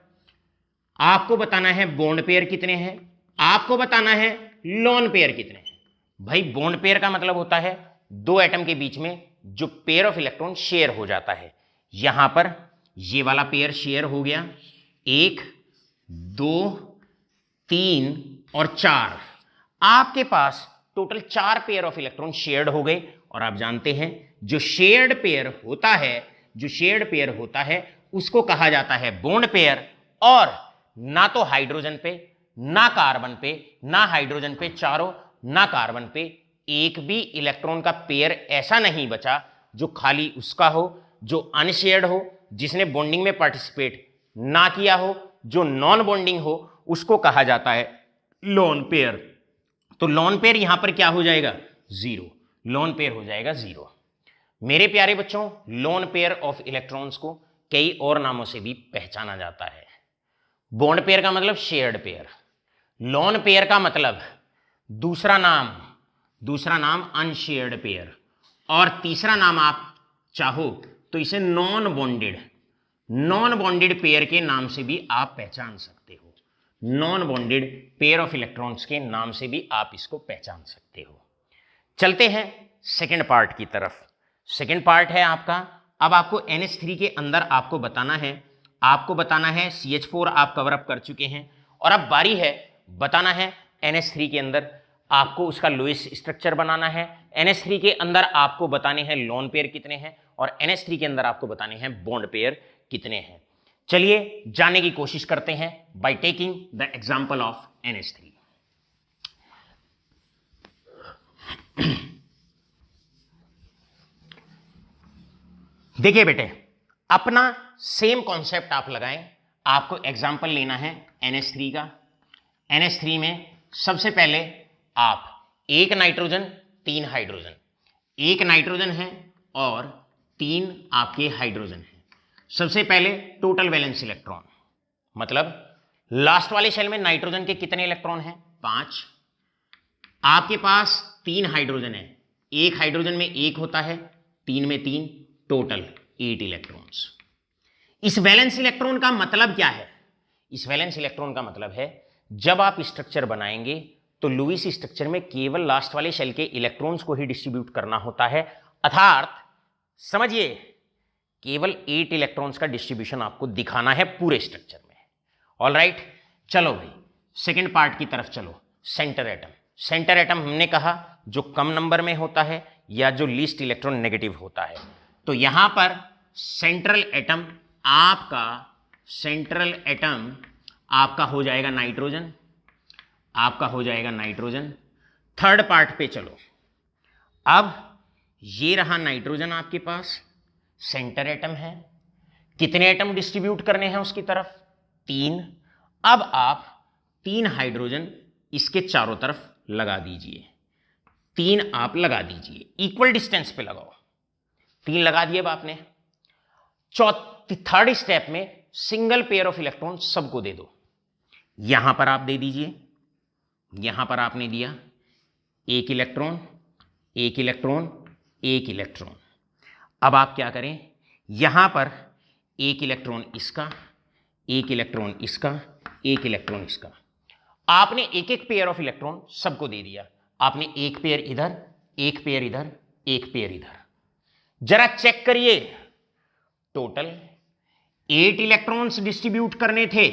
आपको बताना है बॉन्ड पेयर कितने हैं, आपको बताना है लोन पेयर कितने हैं? भाई बॉन्ड पेयर का मतलब होता है दो एटम के बीच में जो पेयर ऑफ इलेक्ट्रॉन शेयर हो जाता है। यहां पर ये वाला पेयर शेयर हो गया, 1 2 3 और 4। आपके पास total 4 pair of electron shared हो गए। और आप जानते हैं जो शेयर्ड पेयर होता है उसको कहा जाता है बॉन्ड पेयर। और ना तो हाइड्रोजन पे, ना कार्बन पे, ना हाइड्रोजन पे चारों, ना कार्बन पे एक भी इलेक्ट्रॉन का पेयर ऐसा नहीं बचा जो खाली उसका हो, जो अनशेयर्ड हो, जिसने बॉन्डिंग में पार्टिसिपेट ना किया हो, जो नॉन बॉन्डिंग हो, उसको कहा जाता है लोन पेयर। तो लोन पेयर यहां पर क्या हो जाएगा? 0। लोन पेयर हो जाएगा 0। मेरे प्यारे बच्चों, लोन पेयर ऑफ इलेक्ट्रॉन्स को कई और नामों से भी पहचाना जाता है। बॉन्ड पेयर का मतलब शेयर्ड पेयर, लोन पेयर का मतलब दूसरा नाम अनशेयर्ड पेयर, और तीसरा नाम आप चाहो तो इसे नॉन बॉन्डेड पेयर के नाम से भी आप पहचान सकते हो। Non bonded pair of electrons के नाम से भी आप इसको पहचान सकते हो। चलते हैं सेकेंड पार्ट की तरफ। सेकेंड पार्ट है आपका, अब आपको NH3 के अंदर आपको बताना है CH4 आप कवर अप कर चुके हैं, और अब बारी है बताना है NH3 के अंदर आपको उसका लुईस स्ट्रक्चर बनाना है। NH3 के अंदर आपको बताने हैं लोन पेयर कितने हैं, और NH3 के अंदर आपको बताने हैं बॉन्ड पेयर कितने हैं। चलिए जानने की कोशिश करते हैं by taking the example of NH3। देखिए बेटे, अपना सेम कॉन्सेप्ट आप लगाएं। आपको एग्जांपल लेना है NH3 का। NH3 में सबसे पहले आप 1 नाइट्रोजन 3 हाइड्रोजन, 1 नाइट्रोजन है और 3 आपके हाइड्रोजन हैं। सबसे पहले टोटल वैलेंस इलेक्ट्रॉन, मतलब लास्ट वाले शेल में नाइट्रोजन के कितने इलेक्ट्रॉन हैं? 5। आपके पास 3 हाइड्रोजन है, 1 हाइड्रोजन में 1 होता है, 3 में 3, टोटल 8 इलेक्ट्रॉन्स। इस वैलेंस इलेक्ट्रॉन का मतलब क्या है? इस वैलेंस इलेक्ट्रॉन का मतलब है जब आप स्ट्रक्चर बनाएंगे तो लुईस स्ट्रक्चर में केवल लास्ट वाले शेल के इलेक्ट्रॉन्स को ही डिस्ट्रीब्यूट करना होता है, अर्थात समझिए केवल 8 इलेक्ट्रॉन्स का डिस्ट्रीब्यूशन आपको दिखाना है पूरे स्ट्रक्चर में। ऑलराइट, चलो भाई सेकेंड पार्ट की तरफ चलो। Centre atom. सेंटर एटम हमने कहा जो कम नंबर में होता है या जो लीस्ट इलेक्ट्रॉन नेगेटिव होता है। तो यहां पर सेंट्रल एटम आपका हो जाएगा नाइट्रोजन। थर्ड पार्ट पे चलो। अब ये रहा नाइट्रोजन आपके पास, सेंटर एटम है। कितने एटम डिस्ट्रीब्यूट करने हैं उसकी तरफ? 3। अब आप 3 हाइड्रोजन इसके चारों तरफ लगा दीजिए। 3 आप लगा दीजिए, इक्वल डिस्टेंस पे लगाओ। 3 लगा दिए अब आपने। थर्ड स्टेप में सिंगल पेयर ऑफ इलेक्ट्रॉन सबको दे दो। यहां पर आप दे दीजिए, यहां पर आपने दिया 1 इलेक्ट्रॉन, 1 इलेक्ट्रॉन, 1 इलेक्ट्रॉन। अब आप क्या करें, यहां पर 1 इलेक्ट्रॉन इसका, 1 इलेक्ट्रॉन इसका, 1 इलेक्ट्रॉन इसका। आपने एक एक पेयर ऑफ इलेक्ट्रॉन सबको दे दिया। आपने एक पेयर इधर, एक पेयर इधर, एक पेयर इधर। जरा चेक करिए, टोटल 8 इलेक्ट्रॉन्स डिस्ट्रीब्यूट करने थे,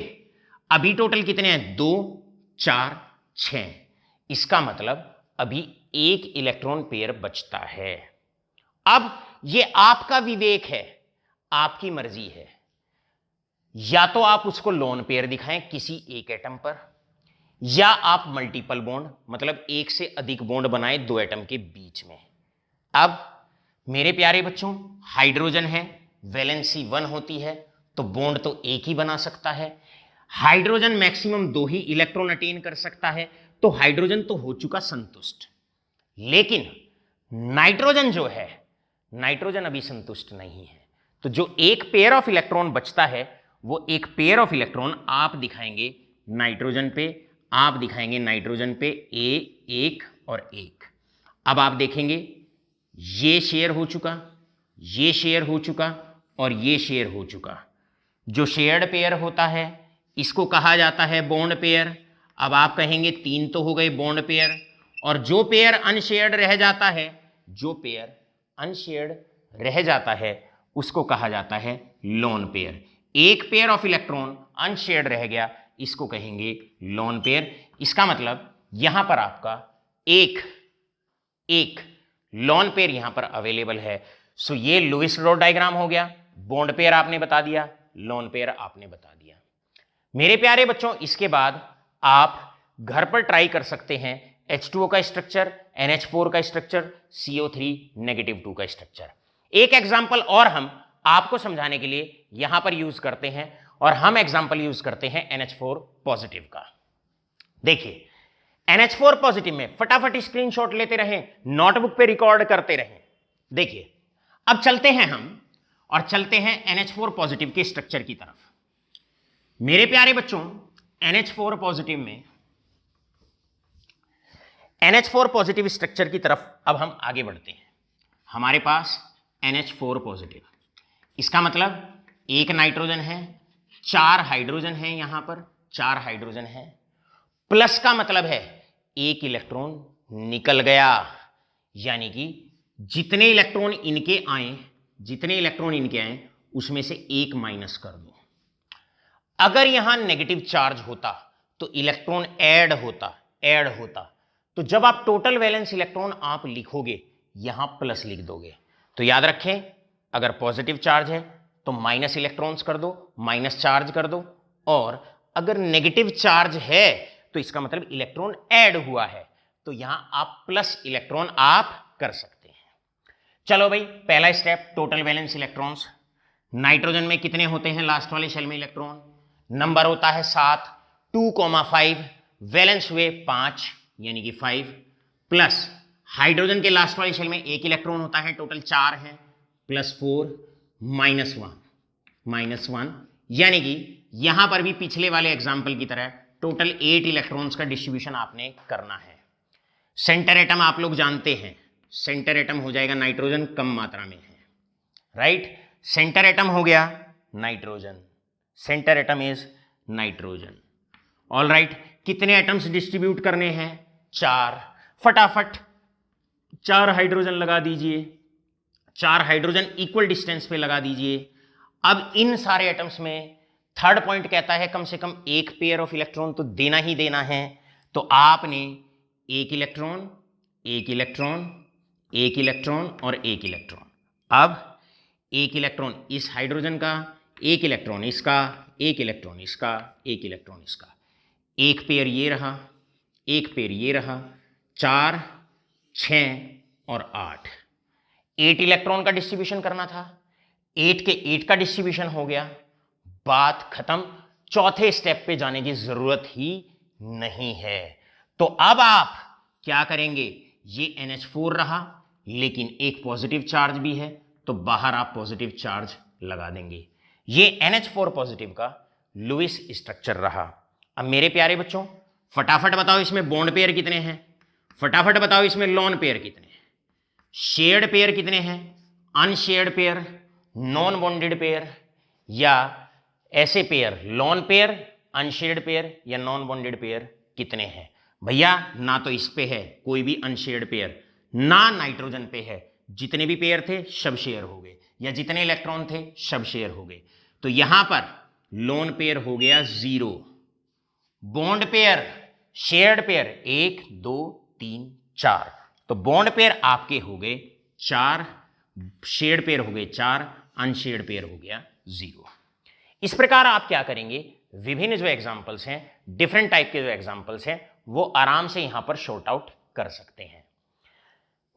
अभी टोटल कितने हैं? 2 4 6। इसका मतलब अभी 1 इलेक्ट्रॉन पेयर बचता है। अब यह आपका विवेक है, आपकी मर्जी है, या तो आप उसको लोन पेयर दिखाएं किसी एक एटम पर, या आप मल्टीपल बॉन्ड मतलब एक से अधिक बॉन्ड बनाएं 2 एटम के बीच में। अब मेरे प्यारे बच्चों, हाइड्रोजन है, वैलेंसी 1 होती है, तो बॉन्ड तो एक ही बना सकता है। हाइड्रोजन मैक्सिमम 2 ही इलेक्ट्रॉन अटेन कर सकता है, तो हाइड्रोजन तो हो चुका संतुष्ट। लेकिन नाइट्रोजन जो है, नाइट्रोजन अभी संतुष्ट नहीं है। तो जो एक पेयर ऑफ इलेक्ट्रॉन बचता है, वो एक पेयर ऑफ इलेक्ट्रॉन आप दिखाएंगे नाइट्रोजन पे, आप दिखाएंगे नाइट्रोजन पे 1 और 1। अब आप देखेंगे ये शेयर हो चुका, ये शेयर हो चुका और ये शेयर हो चुका। जो शेयर्ड पेयर होता है इसको कहा जाता है बॉन्ड पेयर। अब आप कहेंगे 3 तो हो गए बॉन्ड पेयर, और जो पेयर अनशेयर्ड रह जाता है, जो पेयर अनशेयर्ड रह जाता है उसको कहा जाता है लोन पेयर। एक पेयर ऑफ इलेक्ट्रॉन अनशेयर्ड रह गया, इसको कहेंगे लोन पेयर। इसका मतलब यहां पर आपका एक लोन पेयर यहां पर अवेलेबल है। सो ये लुईस डॉट डायग्राम हो गया। बॉन्ड पेयर आपने बता दिया, लोन पेयर आपने बता दिया। मेरे प्यारे बच्चों, इसके बाद आप घर पर ट्राई कर सकते हैं H2O का स्ट्रक्चर, NH4 का स्ट्रक्चर, CO3 -2 का स्ट्रक्चर। एक एग्जांपल और हम आपको समझाने के लिए यहां पर यूज करते हैं, और हम एग्जांपल यूज करते हैं NH4 पॉजिटिव का। देखिए, NH4 पॉजिटिव में फटाफट स्क्रीनशॉट लेते रहें, नोटबुक पे रिकॉर्ड करते रहें। देखिए, अब चलते हैं हम और चलते हैं NH4 पॉजिटिव के स्ट्रक्चर की तरफ। मेरे प्यारे बच्चों, NH4 पॉजिटिव में NH4 पॉजिटिव स्ट्रक्चर की तरफ अब हम आगे बढ़ते हैं। हमारे पास NH4 पॉजिटिव, इसका मतलब एक नाइट्रोजन है, 4 हाइड्रोजन है, यहां पर 4 हाइड्रोजन है, प्लस का मतलब है एक इलेक्ट्रॉन निकल गया, यानी कि जितने इलेक्ट्रॉन इनके आए उसमें से एक माइनस कर दो। अगर यहां नेगेटिव चार्ज होता तो इलेक्ट्रॉन ऐड होता, तो जब आप टोटल वैलेंस इलेक्ट्रॉन आप लिखोगे यहां प्लस लिख दोगे। तो याद रखें, अगर पॉजिटिव चार्ज है तो माइनस इलेक्ट्रॉन्स कर दो, माइनस चार्ज कर दो, और अगर नेगेटिव चार्ज है तो इसका मतलब इलेक्ट्रॉन ऐड हुआ है, तो यहां आप प्लस इलेक्ट्रॉन आप कर सकते हैं। चलो भाई, पहला step, total valence electrons. Nitrogen में कितने होते हैं लास्ट वाले शेल में इलेक्ट्रॉन? नंबर होता है 7, 2,5, वैलेंस हुए 5 यानी कि 5, प्लस हाइड्रोजन के लास्ट वाले शेल में एक इलेक्ट्रॉन होता है, टोटल 4 है, प्लस 4 -1 यानी कि यहां पर भी पिछले वाले एग्जाम्पल की तरह टोटल 8 इलेक्ट्रॉन्स का डिस्ट्रीब्यूशन आपने करना है। सेंटर एटम आप लोग जानते हैं, सेंटर एटम हो जाएगा नाइट्रोजन, कम मात्रा में है, राइट। सेंटर एटम हो गया nitrogen, centre atom is nitrogen. All right, कितने एटम्स डिस्ट्रीब्यूट करने हैं? 4। फटाफट 4 हाइड्रोजन लगा दीजिए, 4 हाइड्रोजन इक्वल डिस्टेंस पे लगा दीजिए। अब इन सारे एटम्स में थर्ड पॉइंट कहता है कम से कम एक पेयर ऑफ इलेक्ट्रॉन तो देना ही देना है, तो आपने एक इलेक्ट्रॉन, एक इलेक्ट्रॉन, एक इलेक्ट्रॉन और एक इलेक्ट्रॉन। अब एक इलेक्ट्रॉन इस हाइड्रोजन का, एक इलेक्ट्रॉन इसका, एक इलेक्ट्रॉन इसका, एक इलेक्ट्रॉन इसका, एक पेयर ये रहा, एक पेयर ये रहा, 4, 6 और 8, 8 इलेक्ट्रॉन का डिस्ट्रीब्यूशन करना था। 8 के 8 का डिस्ट्रीब्यूशन हो गया, बात खत्म। चौथे स्टेप पे जाने की जरूरत ही नहीं है। तो अब आप क्या करेंगे? ये NH4 रहा, लेकिन एक पॉजिटिव चार्ज भी है, तो बाहर आप पॉजिटिव चार्ज लगा देंगे। ये NH4 पॉजिटिव का लुईस स्ट्रक्चर रहा। अब मेरे प्यारे बच्चों, फटाफट बताओ इसमें बॉन्ड पेयर कितने हैं, फटाफट बताओ इसमें लोन पेयर कितने हैं, शेयर्ड पेयर कितने हैं, unshared pair, non bonded pair, या ऐसे pair lone pair, unshared pair या नॉन बॉन्डेड पेयर कितने हैं? भैया, ना तो इस पे है कोई भी अनशेयर्ड पेयर, ना नाइट्रोजन पे है, जितने भी पेयर थे सब शेयर हो गए, या जितने इलेक्ट्रॉन थे सब शेयर हो गए। तो यहां पर लोन पेयर हो गया 0, बॉन्ड पेयर, शेयर्ड पेयर 1, 2, 3, 4, तो बॉन्ड पेयर आपके हो गए 4, शेयर्ड पेयर हो गए 4, अनशेयर्ड पेयर हो गया 0। इस प्रकार आप क्या करेंगे? विभिन्न जो एग्जाम्पल्स हैं, डिफरेंट टाइप के जो एग्जाम्पल्स हैं, वो आराम से यहां पर शॉर्ट आउट कर सकते हैं।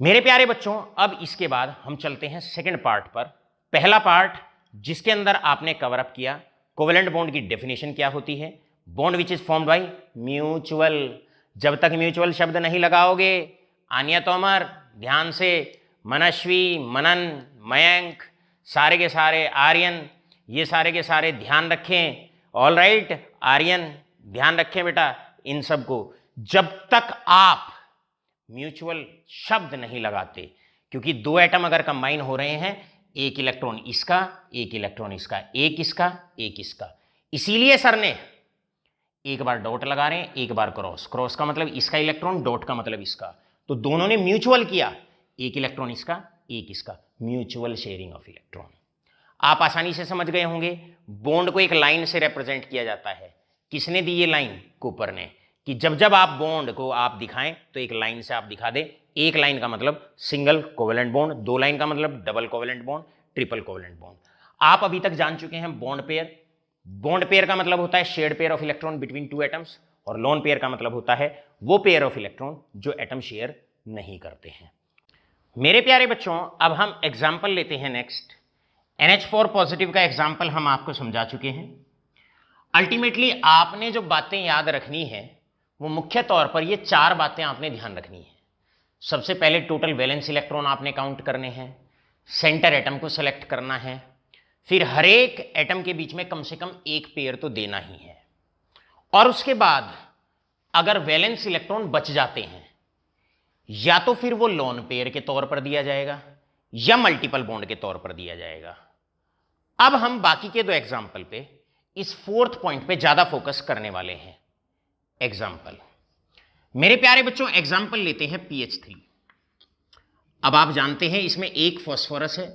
मेरे प्यारे बच्चों, अब इसके बाद हम चलते हैं सेकंड पार्ट पर। पहला पार्ट जिसके अंदर आपने कवर अप किया कोवेलेंट बॉन्ड की डेफिनेशन क्या होती है, bond which is formed by mutual. जब तक म्यूचुअल शब्द नहीं लगाओगे, आनिया तोमर ध्यान से, मनस्वी, मनन, मयंक, सारे के सारे, आर्यन, ये सारे के सारे ध्यान रखें। ऑल राइट, आर्यन ध्यान रखें बेटा इन सब को। जब तक आप म्यूचुअल शब्द नहीं लगाते, क्योंकि 2 एटम अगर कंबाइन हो रहे हैं, एक इलेक्ट्रॉन इसका, एक इलेक्ट्रॉन इसका, एक इसका, एक इसका, इसीलिए सर ने एक बार डॉट लगा रहे हैं, एक बार क्रॉस। क्रॉस का मतलब इसका इलेक्ट्रॉन, डॉट का मतलब इसका, तो दोनों ने म्यूचुअल किया, एक इलेक्ट्रॉन इसका, एक इसका, म्यूचुअल शेयरिंग ऑफ इलेक्ट्रॉन। आप आसानी से समझ गए होंगे। बॉन्ड को एक लाइन से रिप्रेजेंट किया जाता है। किसने दी ये लाइन? कूपर ने, कि जब जब आप बॉन्ड को आप दिखाएं तो एक लाइन से आप दिखा दें। एक लाइन का मतलब सिंगल कोवेलेंट बॉन्ड, दो लाइन का मतलब double covalent bond, triple covalent bond. आप अभी तक जान चुके हैं बॉन्ड पेयर। बॉन्ड पेयर का मतलब होता है shared pair of electron between two atoms, और लोन पेयर का मतलब होता है वो पेयर ऑफ इलेक्ट्रॉन जो एटम शेयर नहीं करते हैं। मेरे प्यारे बच्चों, अब हम एग्जाम्पल लेते हैं नेक्स्ट। NH4 पॉजिटिव का एग्जाम्पल हम आपको समझा चुके हैं। अल्टीमेटली आपने जो बातें याद रखनी है वो मुख्य तौर पर ये चार बातें आपने ध्यान रखनी है। सबसे पहले टोटल वैलेंस इलेक्ट्रॉन आपने काउंट करने हैं, सेंटर एटम को सेलेक्ट करना है, फिर हर एक एटम के बीच में कम से कम एक पेयर तो देना ही है, और उसके बाद अगर वैलेंस इलेक्ट्रॉन बच जाते हैं या तो फिर वो लोन पेयर के तौर पर दिया जाएगा या मल्टीपल बॉन्ड के तौर पर दिया जाएगा। अब हम बाकी के दो एग्जाम्पल पे इस फोर्थ पॉइंट पे ज्यादा फोकस करने वाले हैं। एग्जाम्पल, मेरे प्यारे बच्चों, एग्जाम्पल लेते हैं PH3। अब आप जानते हैं इसमें एक फास्फोरस है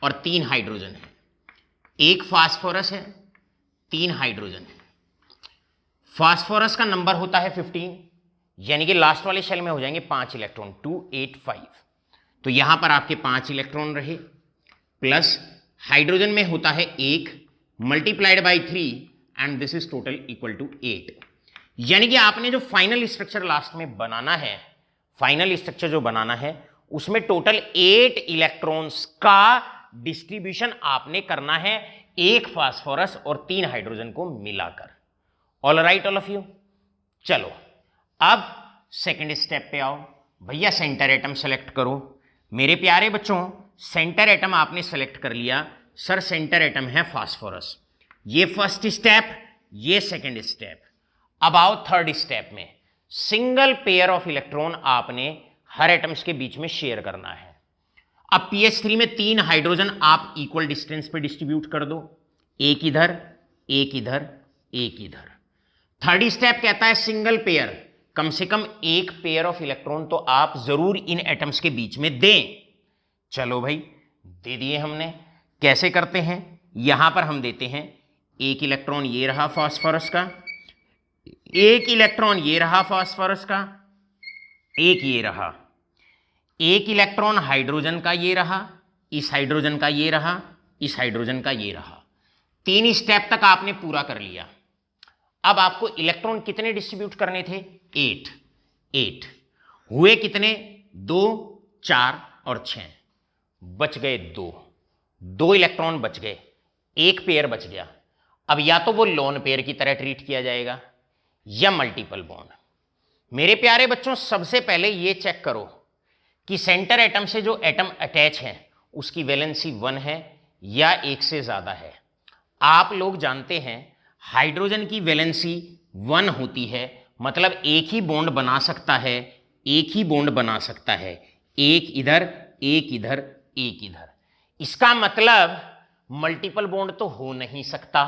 और तीन हाइड्रोजन है। एक फास्फोरस है, तीन हाइड्रोजन है। फास्फोरस का नंबर होता है 15, यानी कि लास्ट वाले शेल में हो जाएंगे 5 इलेक्ट्रॉन, 2 8 5। तो यहां पर आपके 5 इलेक्ट्रॉन रहे, प्लस हाइड्रोजन में होता है 1 multiplied by 3 and this is total equal to 8। यानी कि आपने जो फाइनल स्ट्रक्चर लास्ट में बनाना है, फाइनल स्ट्रक्चर जो बनाना है उसमें टोटल 8 इलेक्ट्रॉन्स का डिस्ट्रीब्यूशन आपने करना है, एक फास्फोरस और 3 हाइड्रोजन को मिलाकर। All right all of you. चलो अब सेकंड स्टेप पे आओ। भैया सेंटर एटम सेलेक्ट करो। मेरे प्यारे बच्चों, सेंटर एटम आपने सेलेक्ट कर लिया। सर सेंटर एटम है फास्फोरस। ये फर्स्ट स्टेप, ये सेकंड स्टेप। अब आओ थर्ड स्टेप में। सिंगल पेयर ऑफ इलेक्ट्रॉन आपने हर एटम्स के बीच में शेयर करना है। अब PH3 में 3 हाइड्रोजन आप इक्वल डिस्टेंस पे डिस्ट्रीब्यूट कर दो, एक इधर, एक इधर, एक इधर। थर्ड स्टेप कहता है सिंगल पेयर, कम से कम एक पेयर ऑफ इलेक्ट्रॉन तो आप जरूर इन एटम्स के बीच में दें। चलो भाई, दे दिए हमने। कैसे करते हैं? यहां पर हम देते हैं एक इलेक्ट्रॉन, ये रहा फास्फोरस का, एक इलेक्ट्रॉन ये रहा फास्फोरस का, एक ये रहा, एक इलेक्ट्रॉन हाइड्रोजन का ये रहा, इस हाइड्रोजन का ये रहा, इस हाइड्रोजन का ये रहा। 3 स्टेप तक आपने पूरा कर लिया। अब आपको इलेक्ट्रॉन कितने डिस्ट्रीब्यूट करने थे? 8 हुए कितने? 2 4 और 6। बच गए 2 इलेक्ट्रॉन बच गए, एक पेयर बच गया। अब या तो वो लोन पेयर की तरह ट्रीट किया जाएगा या मल्टीपल बॉन्ड। मेरे प्यारे बच्चों, सबसे पहले ये चेक करो कि सेंटर एटम से जो एटम अटैच है उसकी वैलेंसी 1 है या 1 से ज्यादा है। आप लोग जानते हैं हाइड्रोजन की वैलेंसी 1 होती है, मतलब एक ही बॉन्ड बना सकता है, एक ही बॉन्ड बना सकता है, एक इधर, एक इधर, एक इधर। इसका मतलब मल्टीपल बॉन्ड तो हो नहीं सकता।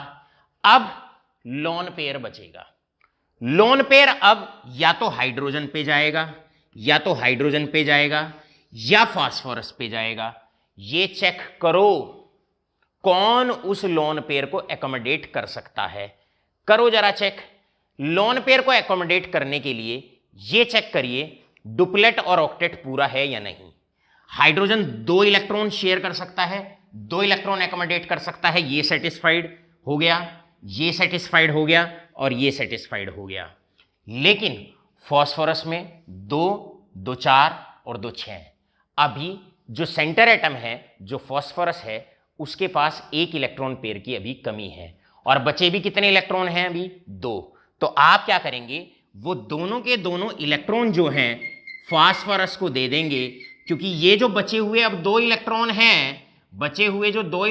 अब लोन पेयर बचेगा। लोन पेयर अब या तो हाइड्रोजन पे जाएगा, या तो हाइड्रोजन पे जाएगा, या फास्फोरस पे जाएगा। ये चेक करो कौन उस लोन पेयर को एकोमोडेट कर सकता है। करो जरा चेक। लोन पेयर को एकोमोडेट करने के लिए ये चेक करिए डुप्लेट और ऑक्टेट पूरा है या नहीं। हाइड्रोजन 2 इलेक्ट्रॉन शेयर कर सकता है, 2 इलेक्ट्रॉन एकोमोडेट कर सकता है। ये सेटिस्फाइड हो गया, ये सेटिस्फाइड हो गया और ये सेटिस्फाइड हो गया। लेकिन फास्फोरस में 2 2 4 और 2 6। अभी जो सेंटर एटम है, जो फास्फोरस है, उसके पास एक इलेक्ट्रॉन पेयर की अभी कमी है, और बचे भी कितने इलेक्ट्रॉन हैं? अभी 2। तो आप क्या करेंगे, वो दोनों के दोनों इलेक्ट्रॉन जो हैं फास्फोरस को दे देंगे, क्योंकि ये जो बचे हुए अब 2 इलेक्ट्रॉन हैं, बचे हुए जो 2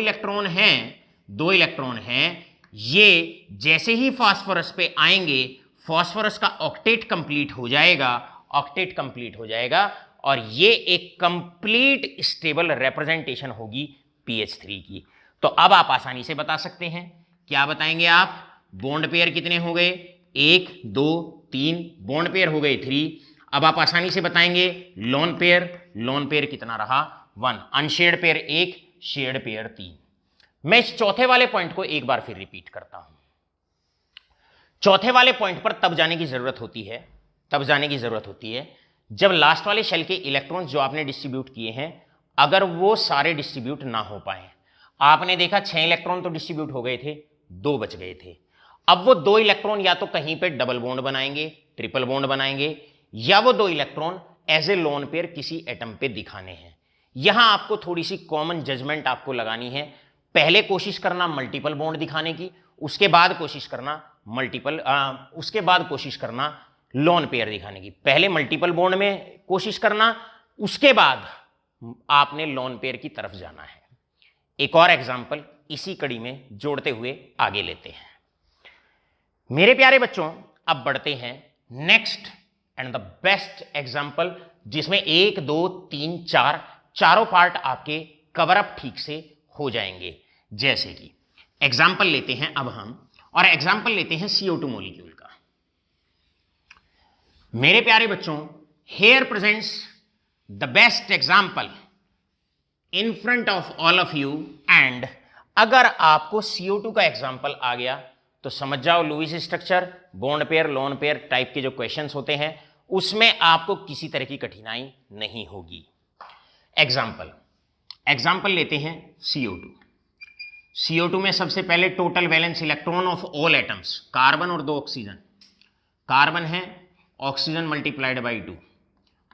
इलेक्ट्रॉन हैं, ये जैसे ही फास्फोरस पे आएंगे, फास्फोरस का ऑक्टेट कंप्लीट हो जाएगा, ऑक्टेट कंप्लीट हो जाएगा, और ये एक कंप्लीट स्टेबल रिप्रेजेंटेशन होगी PH3 की। तो अब आप आसानी से बता सकते हैं। क्या बताएंगे आप? बॉन्ड पेयर कितने हो गए? 1 2 3 बॉन्ड पेयर हो गए 3। अब आप आसानी से बताएंगे लोन पेयर कितना रहा 1, अनशेयर्ड पेयर 1, शेयर्ड पेयर 3। मैं इस चौथे वाले पॉइंट को एक बार फिर रिपीट करता हूं। चौथे वाले पॉइंट पर तब जाने की जरूरत होती है जब लास्ट वाले शेल के इलेक्ट्रॉन्स जो आपने डिस्ट्रीब्यूट किए हैं अगर वो सारे डिस्ट्रीब्यूट ना हो पाए। आपने देखा 6 इलेक्ट्रॉन तो डिस्ट्रीब्यूट हो गए थे, 2 बच गए थे। अब वो 2 इलेक्ट्रॉन या तो कहीं पे डबल बॉन्ड बनाएंगे, ट्रिपल बॉन्ड बनाएंगे, या वो 2 electron as a lone pair किसी एटम पे दिखाने हैं। यहां आपको थोड़ी सी कॉमन जजमेंट आपको लगानी है। पहले कोशिश करना मल्टीपल बॉन्ड दिखाने की, उसके बाद कोशिश करना लोन पेयर दिखाने की। पहले मल्टीपल बॉन्ड में कोशिश करना, उसके बाद आपने लोन पेयर की तरफ जाना है। एक और एग्जांपल इसी कड़ी में जोड़ते हुए आगे लेते हैं। मेरे प्यारे बच्चों, अब बढ़ते हैं next and the best example, जिसमें 1 2 3 4 चारों पार्ट आपके कवर अप ठीक से हो जाएंगे। जैसे कि एग्जांपल लेते हैं अब हम, और एग्जांपल लेते हैं CO2 मॉलिक्यूल का। मेरे प्यारे बच्चों, here presents the best example in front of all of you, and अगर आपको CO2 का एग्जांपल आ गया तो समझ जाओ Lewis structure, bond pair, lone pair type के जो क्वेश्चंस होते हैं उसमें आपको किसी तरह की कठिनाई नहीं होगी। एग्जांपल लेते हैं CO2 में सबसे पहले total valence electron of all atoms, carbon और 2 ऑक्सीजन। कार्बन है ऑक्सीजन मल्टीप्लाइड बाई 2।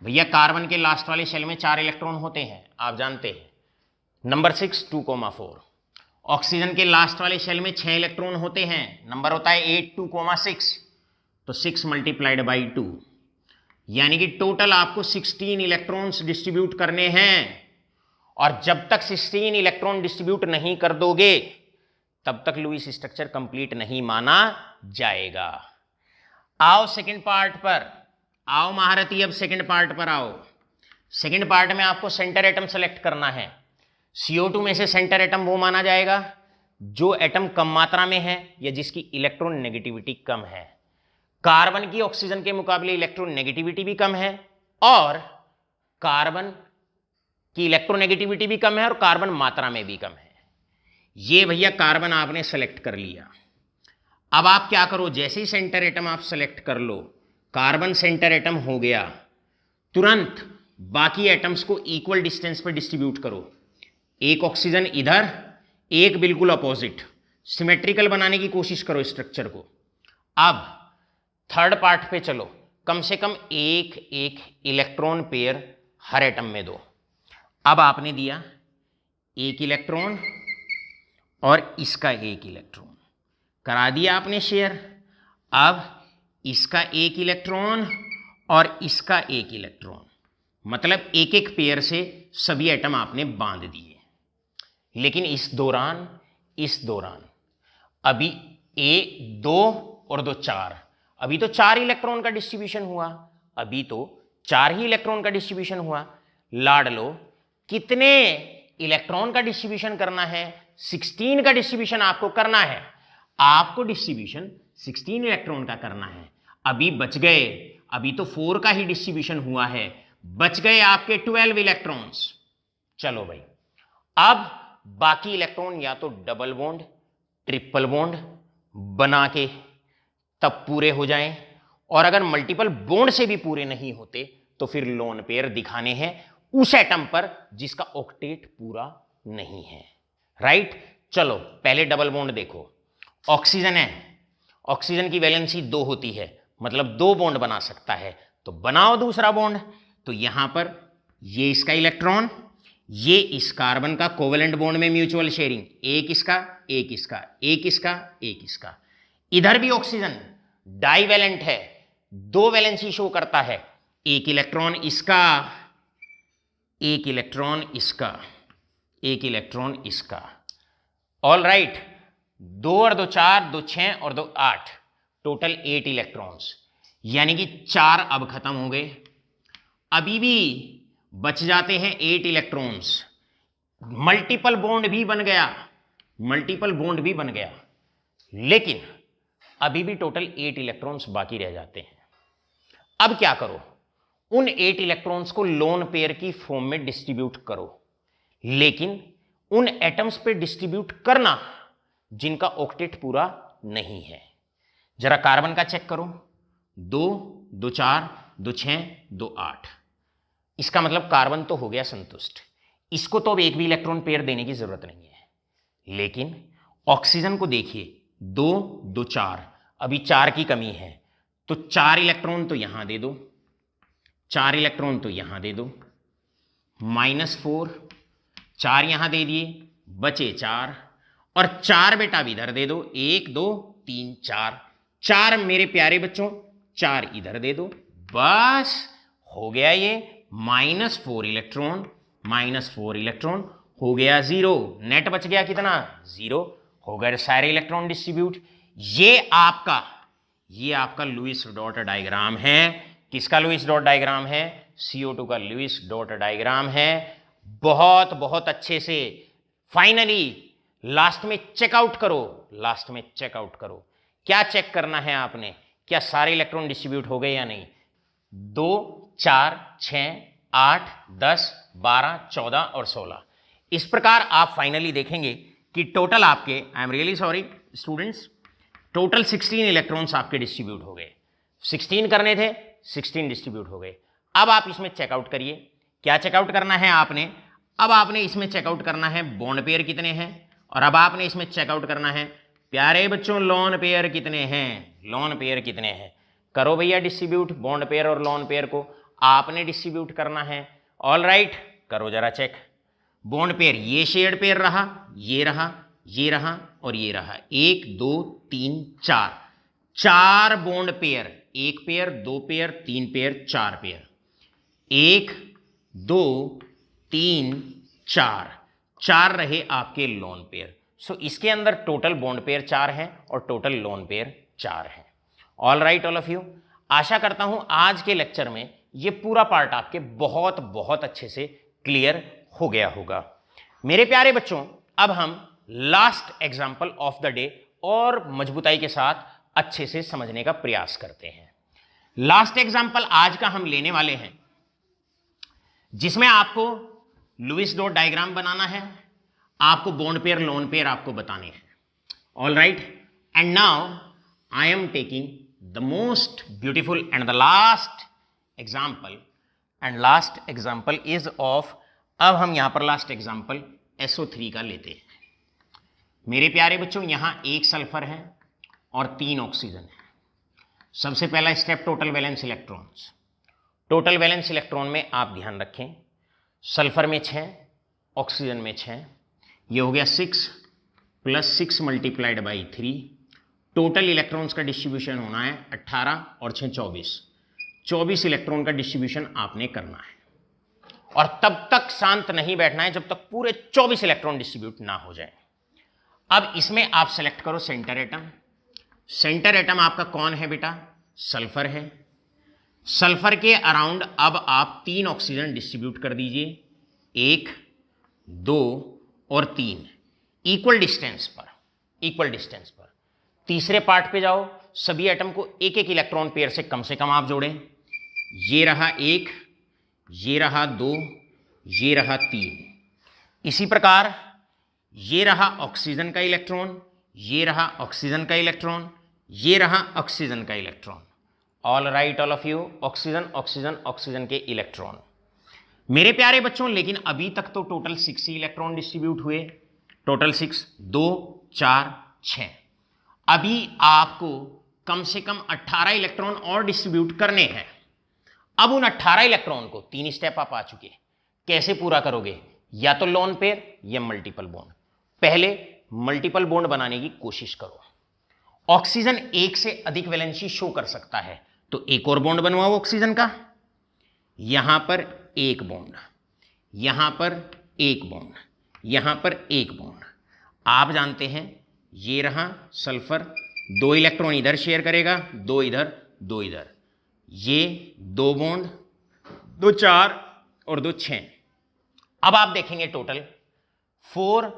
भैया कार्बन के लास्ट वाले शेल में 4 इलेक्ट्रॉन होते हैं, आप जानते हैं, नंबर 6 2,4। ऑक्सीजन के लास्ट वाले शेल में 6 इलेक्ट्रॉन होते हैं, नंबर होता है 8 2,6, तो 6 मल्टीप्लाइड बाई 2, यानी कि टोटल आपको 16 इलेक्ट्रॉन्स डिस्ट्रीब्यूट करने हैं। और जब तक 16 इलेक्ट्रॉन डिस्ट्रीब्यूट नहीं कर दोगे तब तक लुईस स्ट्रक्चर कंप्लीट नहीं माना जाएगा। आओ सेकंड पार्ट पर, आओ महारथी, अब सेकंड पार्ट पर आओ। सेकंड पार्ट में आपको सेंटर एटम सेलेक्ट करना है। CO2 में से सेंटर एटम वो माना जाएगा जो एटम कम मात्रा में है या जिसकी इलेक्ट्रॉन नेगेटिविटी कम है। कार्बन की ऑक्सीजन के मुकाबले इलेक्ट्रॉन नेगेटिविटी भी कम है, और कार्बन की इलेक्ट्रोनेगेटिविटी भी कम है, और कार्बन मात्रा में भी कम है। ये भैया कार्बन आपने सेलेक्ट कर लिया। अब आप क्या करो, जैसे ही सेंटर एटम आप सेलेक्ट कर लो, कार्बन सेंटर एटम हो गया, तुरंत बाकी एटम्स को इक्वल डिस्टेंस पर डिस्ट्रीब्यूट करो। एक ऑक्सीजन इधर, एक बिल्कुल अपोजिट, सिमेट्रिकल बनाने की कोशिश करो स्ट्रक्चर को। अब थर्ड पार्ट पे चलो, कम से कम एक इलेक्ट्रॉन पेयर हर एटम में दो। अब आपने दिया 1 इलेक्ट्रॉन और इसका 1 इलेक्ट्रॉन, करा दिया आपने शेयर। अब इसका 1 इलेक्ट्रॉन और इसका 1 इलेक्ट्रॉन, मतलब एक पेयर से सभी एटम आपने बांध दिए। लेकिन इस दौरान अभी 2 और 2 4, अभी तो 4 इलेक्ट्रॉन का डिस्ट्रीब्यूशन हुआ, लाड लो, कितने इलेक्ट्रॉन का डिस्ट्रीब्यूशन करना है? 16 का डिस्ट्रीब्यूशन आपको करना है। आपको डिस्ट्रीब्यूशन 16 इलेक्ट्रॉन का करना है। अभी बच गए, अभी तो 4 का ही डिस्ट्रीब्यूशन हुआ है, बच गए आपके 12 इलेक्ट्रॉन्स। चलो भाई, अब बाकी इलेक्ट्रॉन या तो डबल बॉन्ड, ट्रिपल बॉन्ड बना के तब पूरे हो जाएं, और अगर मल्टीपल बॉन्ड से भी पूरे नहीं होते तो फिर लोन पेयर दिखाने हैं उस एटम पर जिसका ऑक्टेट पूरा नहीं है। राइट, चलो पहले डबल बॉन्ड देखो। ऑक्सीजन है, ऑक्सीजन की वैलेंसी 2 होती है, मतलब 2 बॉन्ड बना सकता है, तो बनाओ दूसरा बॉन्ड। तो यहां पर ये इसका इलेक्ट्रॉन, ये इस कार्बन का कोवेलेंट बॉन्ड में म्यूचुअल शेयरिंग, एक इसका एक इसका एक इसका एक इसका। इधर भी ऑक्सीजन डाईवैलेंट है, 2 वैलेंसी शो करता है, 1 इलेक्ट्रॉन इसका, 1 इलेक्ट्रॉन इसका, 1 इलेक्ट्रॉन इसका। ऑल राइट, 2 और 2 4, 2 6 और 2 8, टोटल 8 इलेक्ट्रॉन्स, यानी कि 4 अब खत्म हो गए। अभी भी बच जाते हैं 8 इलेक्ट्रॉन्स। मल्टीपल बॉन्ड भी बन गया, लेकिन अभी भी टोटल 8 इलेक्ट्रॉन्स बाकी रह जाते हैं। अब क्या करो, उन 8 इलेक्ट्रॉन्स को लोन पेयर की फॉर्म में डिस्ट्रीब्यूट करो, लेकिन उन एटम्स पे डिस्ट्रीब्यूट करना जिनका ऑक्टेट पूरा नहीं है। जरा कार्बन का चेक करो, 2 2 4 2 6 2 8। इसका मतलब कार्बन तो हो गया संतुष्ट, इसको तो अब एक भी इलेक्ट्रॉन पेयर देने की जरूरत नहीं है। लेकिन ऑक्सीजन को देखिए, 2 2 4, अभी 4 की कमी है, तो 4 इलेक्ट्रॉन तो यहां दे दो, 4 इलेक्ट्रॉन तो यहां दे दो, -4, 4 यहां दे दिए, बचे 4, और 4 बेटा अब इधर दे दो, 1 2 3 4, 4 मेरे प्यारे बच्चों 4 इधर दे दो, बस हो गया ये -4 इलेक्ट्रॉन, -4 इलेक्ट्रॉन हो गया 0, नेट बच गया कितना 0, हो गए सारे इलेक्ट्रॉन डिस्ट्रीब्यूट। ये आपका लुईस डॉट डायग्राम है। किसका लुईस डॉट डायग्राम है? CO2 का लुईस डॉट डायग्राम है। बहुत बहुत अच्छे से फाइनली लास्ट में चेकआउट करो, क्या चेक करना है आपने, क्या सारे इलेक्ट्रॉन डिस्ट्रीब्यूट हो गए या नहीं? 2 4 6 8 10 12 14 और 16। इस प्रकार आप फाइनली देखेंगे कि टोटल आपके, I am really sorry students, total 16 electrons आपके डिस्ट्रीब्यूट हो गए। 16 करने थे, 16 डिस्ट्रीब्यूट हो गए। अब आप इसमें चेकआउट करिए, क्या चेकआउट करना है आपने? अब आपने इसमें चेकआउट करना है बॉन्ड पेयर कितने हैं, और अब आपने इसमें चेकआउट करना है प्यारे बच्चों लोन पेयर कितने हैं। करो भैया डिस्ट्रीब्यूट, बॉन्ड पेयर और लोन पेयर को आपने डिस्ट्रीब्यूट करना है। ऑल राइट, करो जरा चेक। बॉन्ड पेयर ये शेयर्ड पेयर रहा, ये रहा और ये रहा, 1 2 3 4, 4 bond pair, 1 pair 2 pair 3 pair 4 pair, 1 2 3 4 रहे आपके लोन पेयर। सो इसके अंदर टोटल बॉन्ड पेयर 4 हैं और टोटल लोन पेयर 4 हैं। All right all of you, आशा करता हूं आज के लेक्चर में ये पूरा पार्ट आपके बहुत बहुत अच्छे से क्लियर हो गया होगा। मेरे प्यारे बच्चों, अब हम last example of the day और मजबूताई के साथ अच्छे से समझने का प्रयास करते हैं। लास्ट एग्जाम्पल आज का हम लेने वाले हैं जिसमें आपको लुईस डॉट डायग्राम बनाना है, आपको बॉन्ड पेयर लोन पेयर आपको बताने हैं। All right, and now I am taking the most beautiful and the last example is of, अब हम यहां पर लास्ट एग्जाम्पल SO3 का लेते हैं। मेरे प्यारे बच्चों, यहां 1 सल्फर है और 3 ऑक्सीजन है। सबसे पहला step total valence electrons. Total valence electron में आप ध्यान रखें, सल्फर में 6, ऑक्सीजन में 6, ये हो गया 6 + 6 × 3। टोटल इलेक्ट्रॉन्स का डिस्ट्रीब्यूशन होना है 18 और 6 24 इलेक्ट्रॉन का डिस्ट्रीब्यूशन आपने करना है, और तब तक शांत नहीं बैठना है जब तक पूरे 24 इलेक्ट्रॉन डिस्ट्रीब्यूट ना हो जाए। अब इसमें आप सेलेक्ट करो सेंटर एटम। सेंटर एटम आपका कौन है बेटा? सल्फर है। सल्फर के अराउंड अब आप 3 ऑक्सीजन डिस्ट्रीब्यूट कर दीजिए, 1 2 और 3, इक्वल डिस्टेंस पर। तीसरे पार्ट पे जाओ, सभी एटम को एक एक इलेक्ट्रॉन पेयर से कम आप जोड़ें। ये रहा 1, ये रहा 2, ये रहा 3। इसी प्रकार ये रहा ऑक्सीजन का इलेक्ट्रॉन, ये रहा ऑक्सीजन का इलेक्ट्रॉन, ये रहा ऑक्सीजन का electron. All right all of you, oxygen के इलेक्ट्रॉन। मेरे प्यारे बच्चों, लेकिन अभी तक तो टोटल 6 ही इलेक्ट्रॉन डिस्ट्रीब्यूट हुए, टोटल 6, 2 4 6। अभी आपको कम से कम 18 इलेक्ट्रॉन और डिस्ट्रीब्यूट करने हैं। अब उन 18 इलेक्ट्रॉन को 3 स्टेप आप आ चुके, कैसे पूरा करोगे? या तो लोन पेयर या मल्टीपल बॉन्ड। पहले मल्टीपल बॉन्ड बनाने की कोशिश करो। ऑक्सीजन 1 से अधिक वैलेंसी शो कर सकता है, तो एक और बॉन्ड बनवाओ ऑक्सीजन का। यहां पर 1 बॉन्ड, यहां पर 1 बॉन्ड, यहां पर 1 बॉन्ड। आप जानते हैं ये रहा सल्फर, 2 इलेक्ट्रॉन इधर शेयर करेगा, 2 इधर 2 इधर, ये 2 बॉन्ड, 2 4 और 2 6। अब आप देखेंगे टोटल 4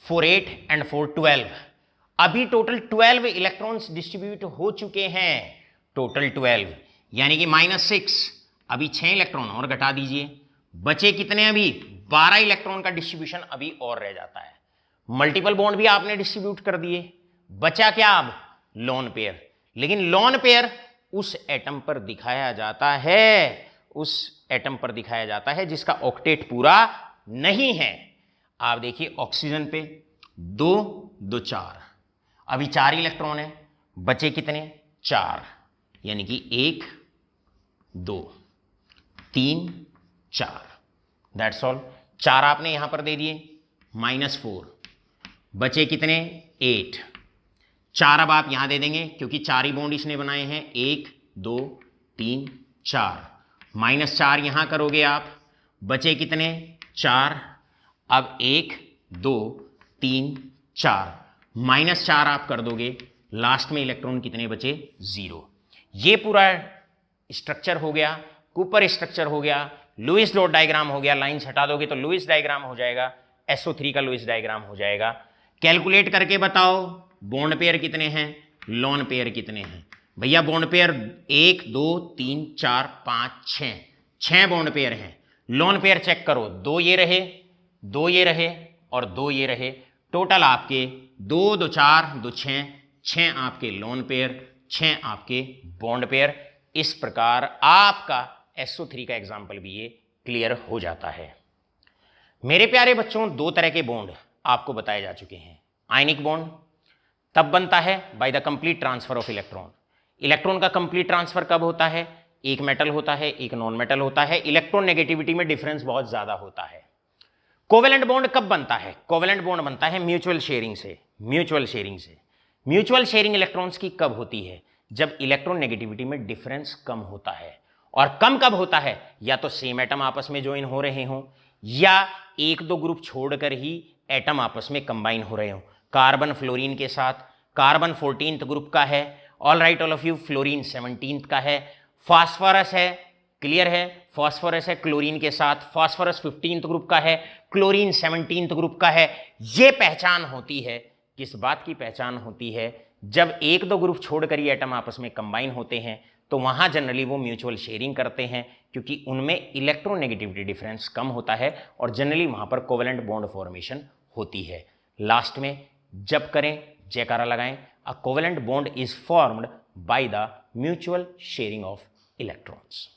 4 8 एंड 4 12। अभी टोटल 12 इलेक्ट्रॉन्स डिस्ट्रीब्यूट हो चुके हैं, टोटल 12, यानी कि -6, अभी 6 इलेक्ट्रॉन और घटा दीजिए, बचे कितने अभी 12 इलेक्ट्रॉन का डिस्ट्रीब्यूशन अभी और रह जाता है। मल्टीपल बॉन्ड भी आपने डिस्ट्रीब्यूट कर दिए, बचा क्या अब लोन पेयर, लेकिन लोन पेयर उस एटम पर दिखाया जाता है, उस एटम पर दिखाया जाता है जिसका ऑक्टेट पूरा नहीं है। आप देखिए ऑक्सीजन पे 2 2 4, अभी 4 इलेक्ट्रॉन है, बचे कितने 4, यानी कि 1 2 3 4, दैट्स ऑल। 4 आपने यहां पर दे दिए, -4, बचे कितने 8, 4 अब आप यहां दे देंगे क्योंकि 4 ही बॉन्ड इसने बनाए हैं, 1 2 3 4, -4 यहां करोगे आप, बचे कितने 4, अब 1 2 3 4, -4 आप कर दोगे, लास्ट में इलेक्ट्रॉन कितने बचे 0। ये पूरा स्ट्रक्चर हो गया, कूपर स्ट्रक्चर हो गया, लुईस डॉट डायग्राम हो गया, लाइंस हटा दोगे तो लुईस डायग्राम हो जाएगा, SO3 का लुईस डायग्राम हो जाएगा। कैलकुलेट करके बताओ बॉन्ड पेयर कितने हैं, लोन पेयर कितने हैं। भैया बॉन्ड पेयर 1 2 3 4 5 6, 6 बॉन्ड पेयर हैं। लोन पेयर चेक करो, 2 ये रहे, 2 ये रहे और 2 ये रहे, टोटल आपके 2 2 4 2 6, 6 आपके लोन पेयर, 6 आपके बॉन्ड पेयर। इस प्रकार आपका SO3 का एग्जाम्पल भी ये क्लियर हो जाता है। मेरे प्यारे बच्चों, 2 तरह के बॉन्ड आपको बताए जा चुके हैं। आयनिक बॉन्ड तब बनता है bye the complete transfer of electron. Electron का कंप्लीट ट्रांसफर कब होता है, एक मेटल होता है एक नॉन मेटल होता है, इलेक्ट्रॉन नेगेटिविटी में डिफरेंस बहुत ज्यादा होता है। कोवेलेंट बॉन्ड कब बनता है, कोवेलेंट बॉन्ड बनता है म्यूचुअल शेयरिंग से, म्यूचुअल शेयरिंग से। म्यूचुअल शेयरिंग इलेक्ट्रॉन्स की कब होती है, जब इलेक्ट्रॉन नेगेटिविटी में डिफरेंस कम होता है। और कम कब होता है, या तो सेम एटम आपस में ज्वाइन हो रहे हों, या 1 2 ग्रुप छोड़कर ही एटम आपस में कंबाइन हो रहे हों। कार्बन फ्लोरीन के साथ, कार्बन 14th ग्रुप का है, all right all of you, fluorine 17th का है, फास्फोरस है, क्लियर है, फास्फोरस है क्लोरीन के साथ, फास्फोरस 15th ग्रुप का है, क्लोरीन 17th ग्रुप का है। ये पहचान होती है, किस बात की पहचान होती है, जब 1 2 ग्रुप छोड़कर ये एटम आपस में कंबाइन होते हैं तो वहां जनरली वो म्यूचुअल शेयरिंग करते हैं, क्योंकि उनमें इलेक्ट्रोनेगेटिविटी डिफरेंस कम होता है और जनरली वहां पर कोवेलेंट बॉन्ड फॉर्मेशन होती है। लास्ट में जब करें जयकारा लगाएं, अ covalent bond is formed by the mutual sharing of electrons.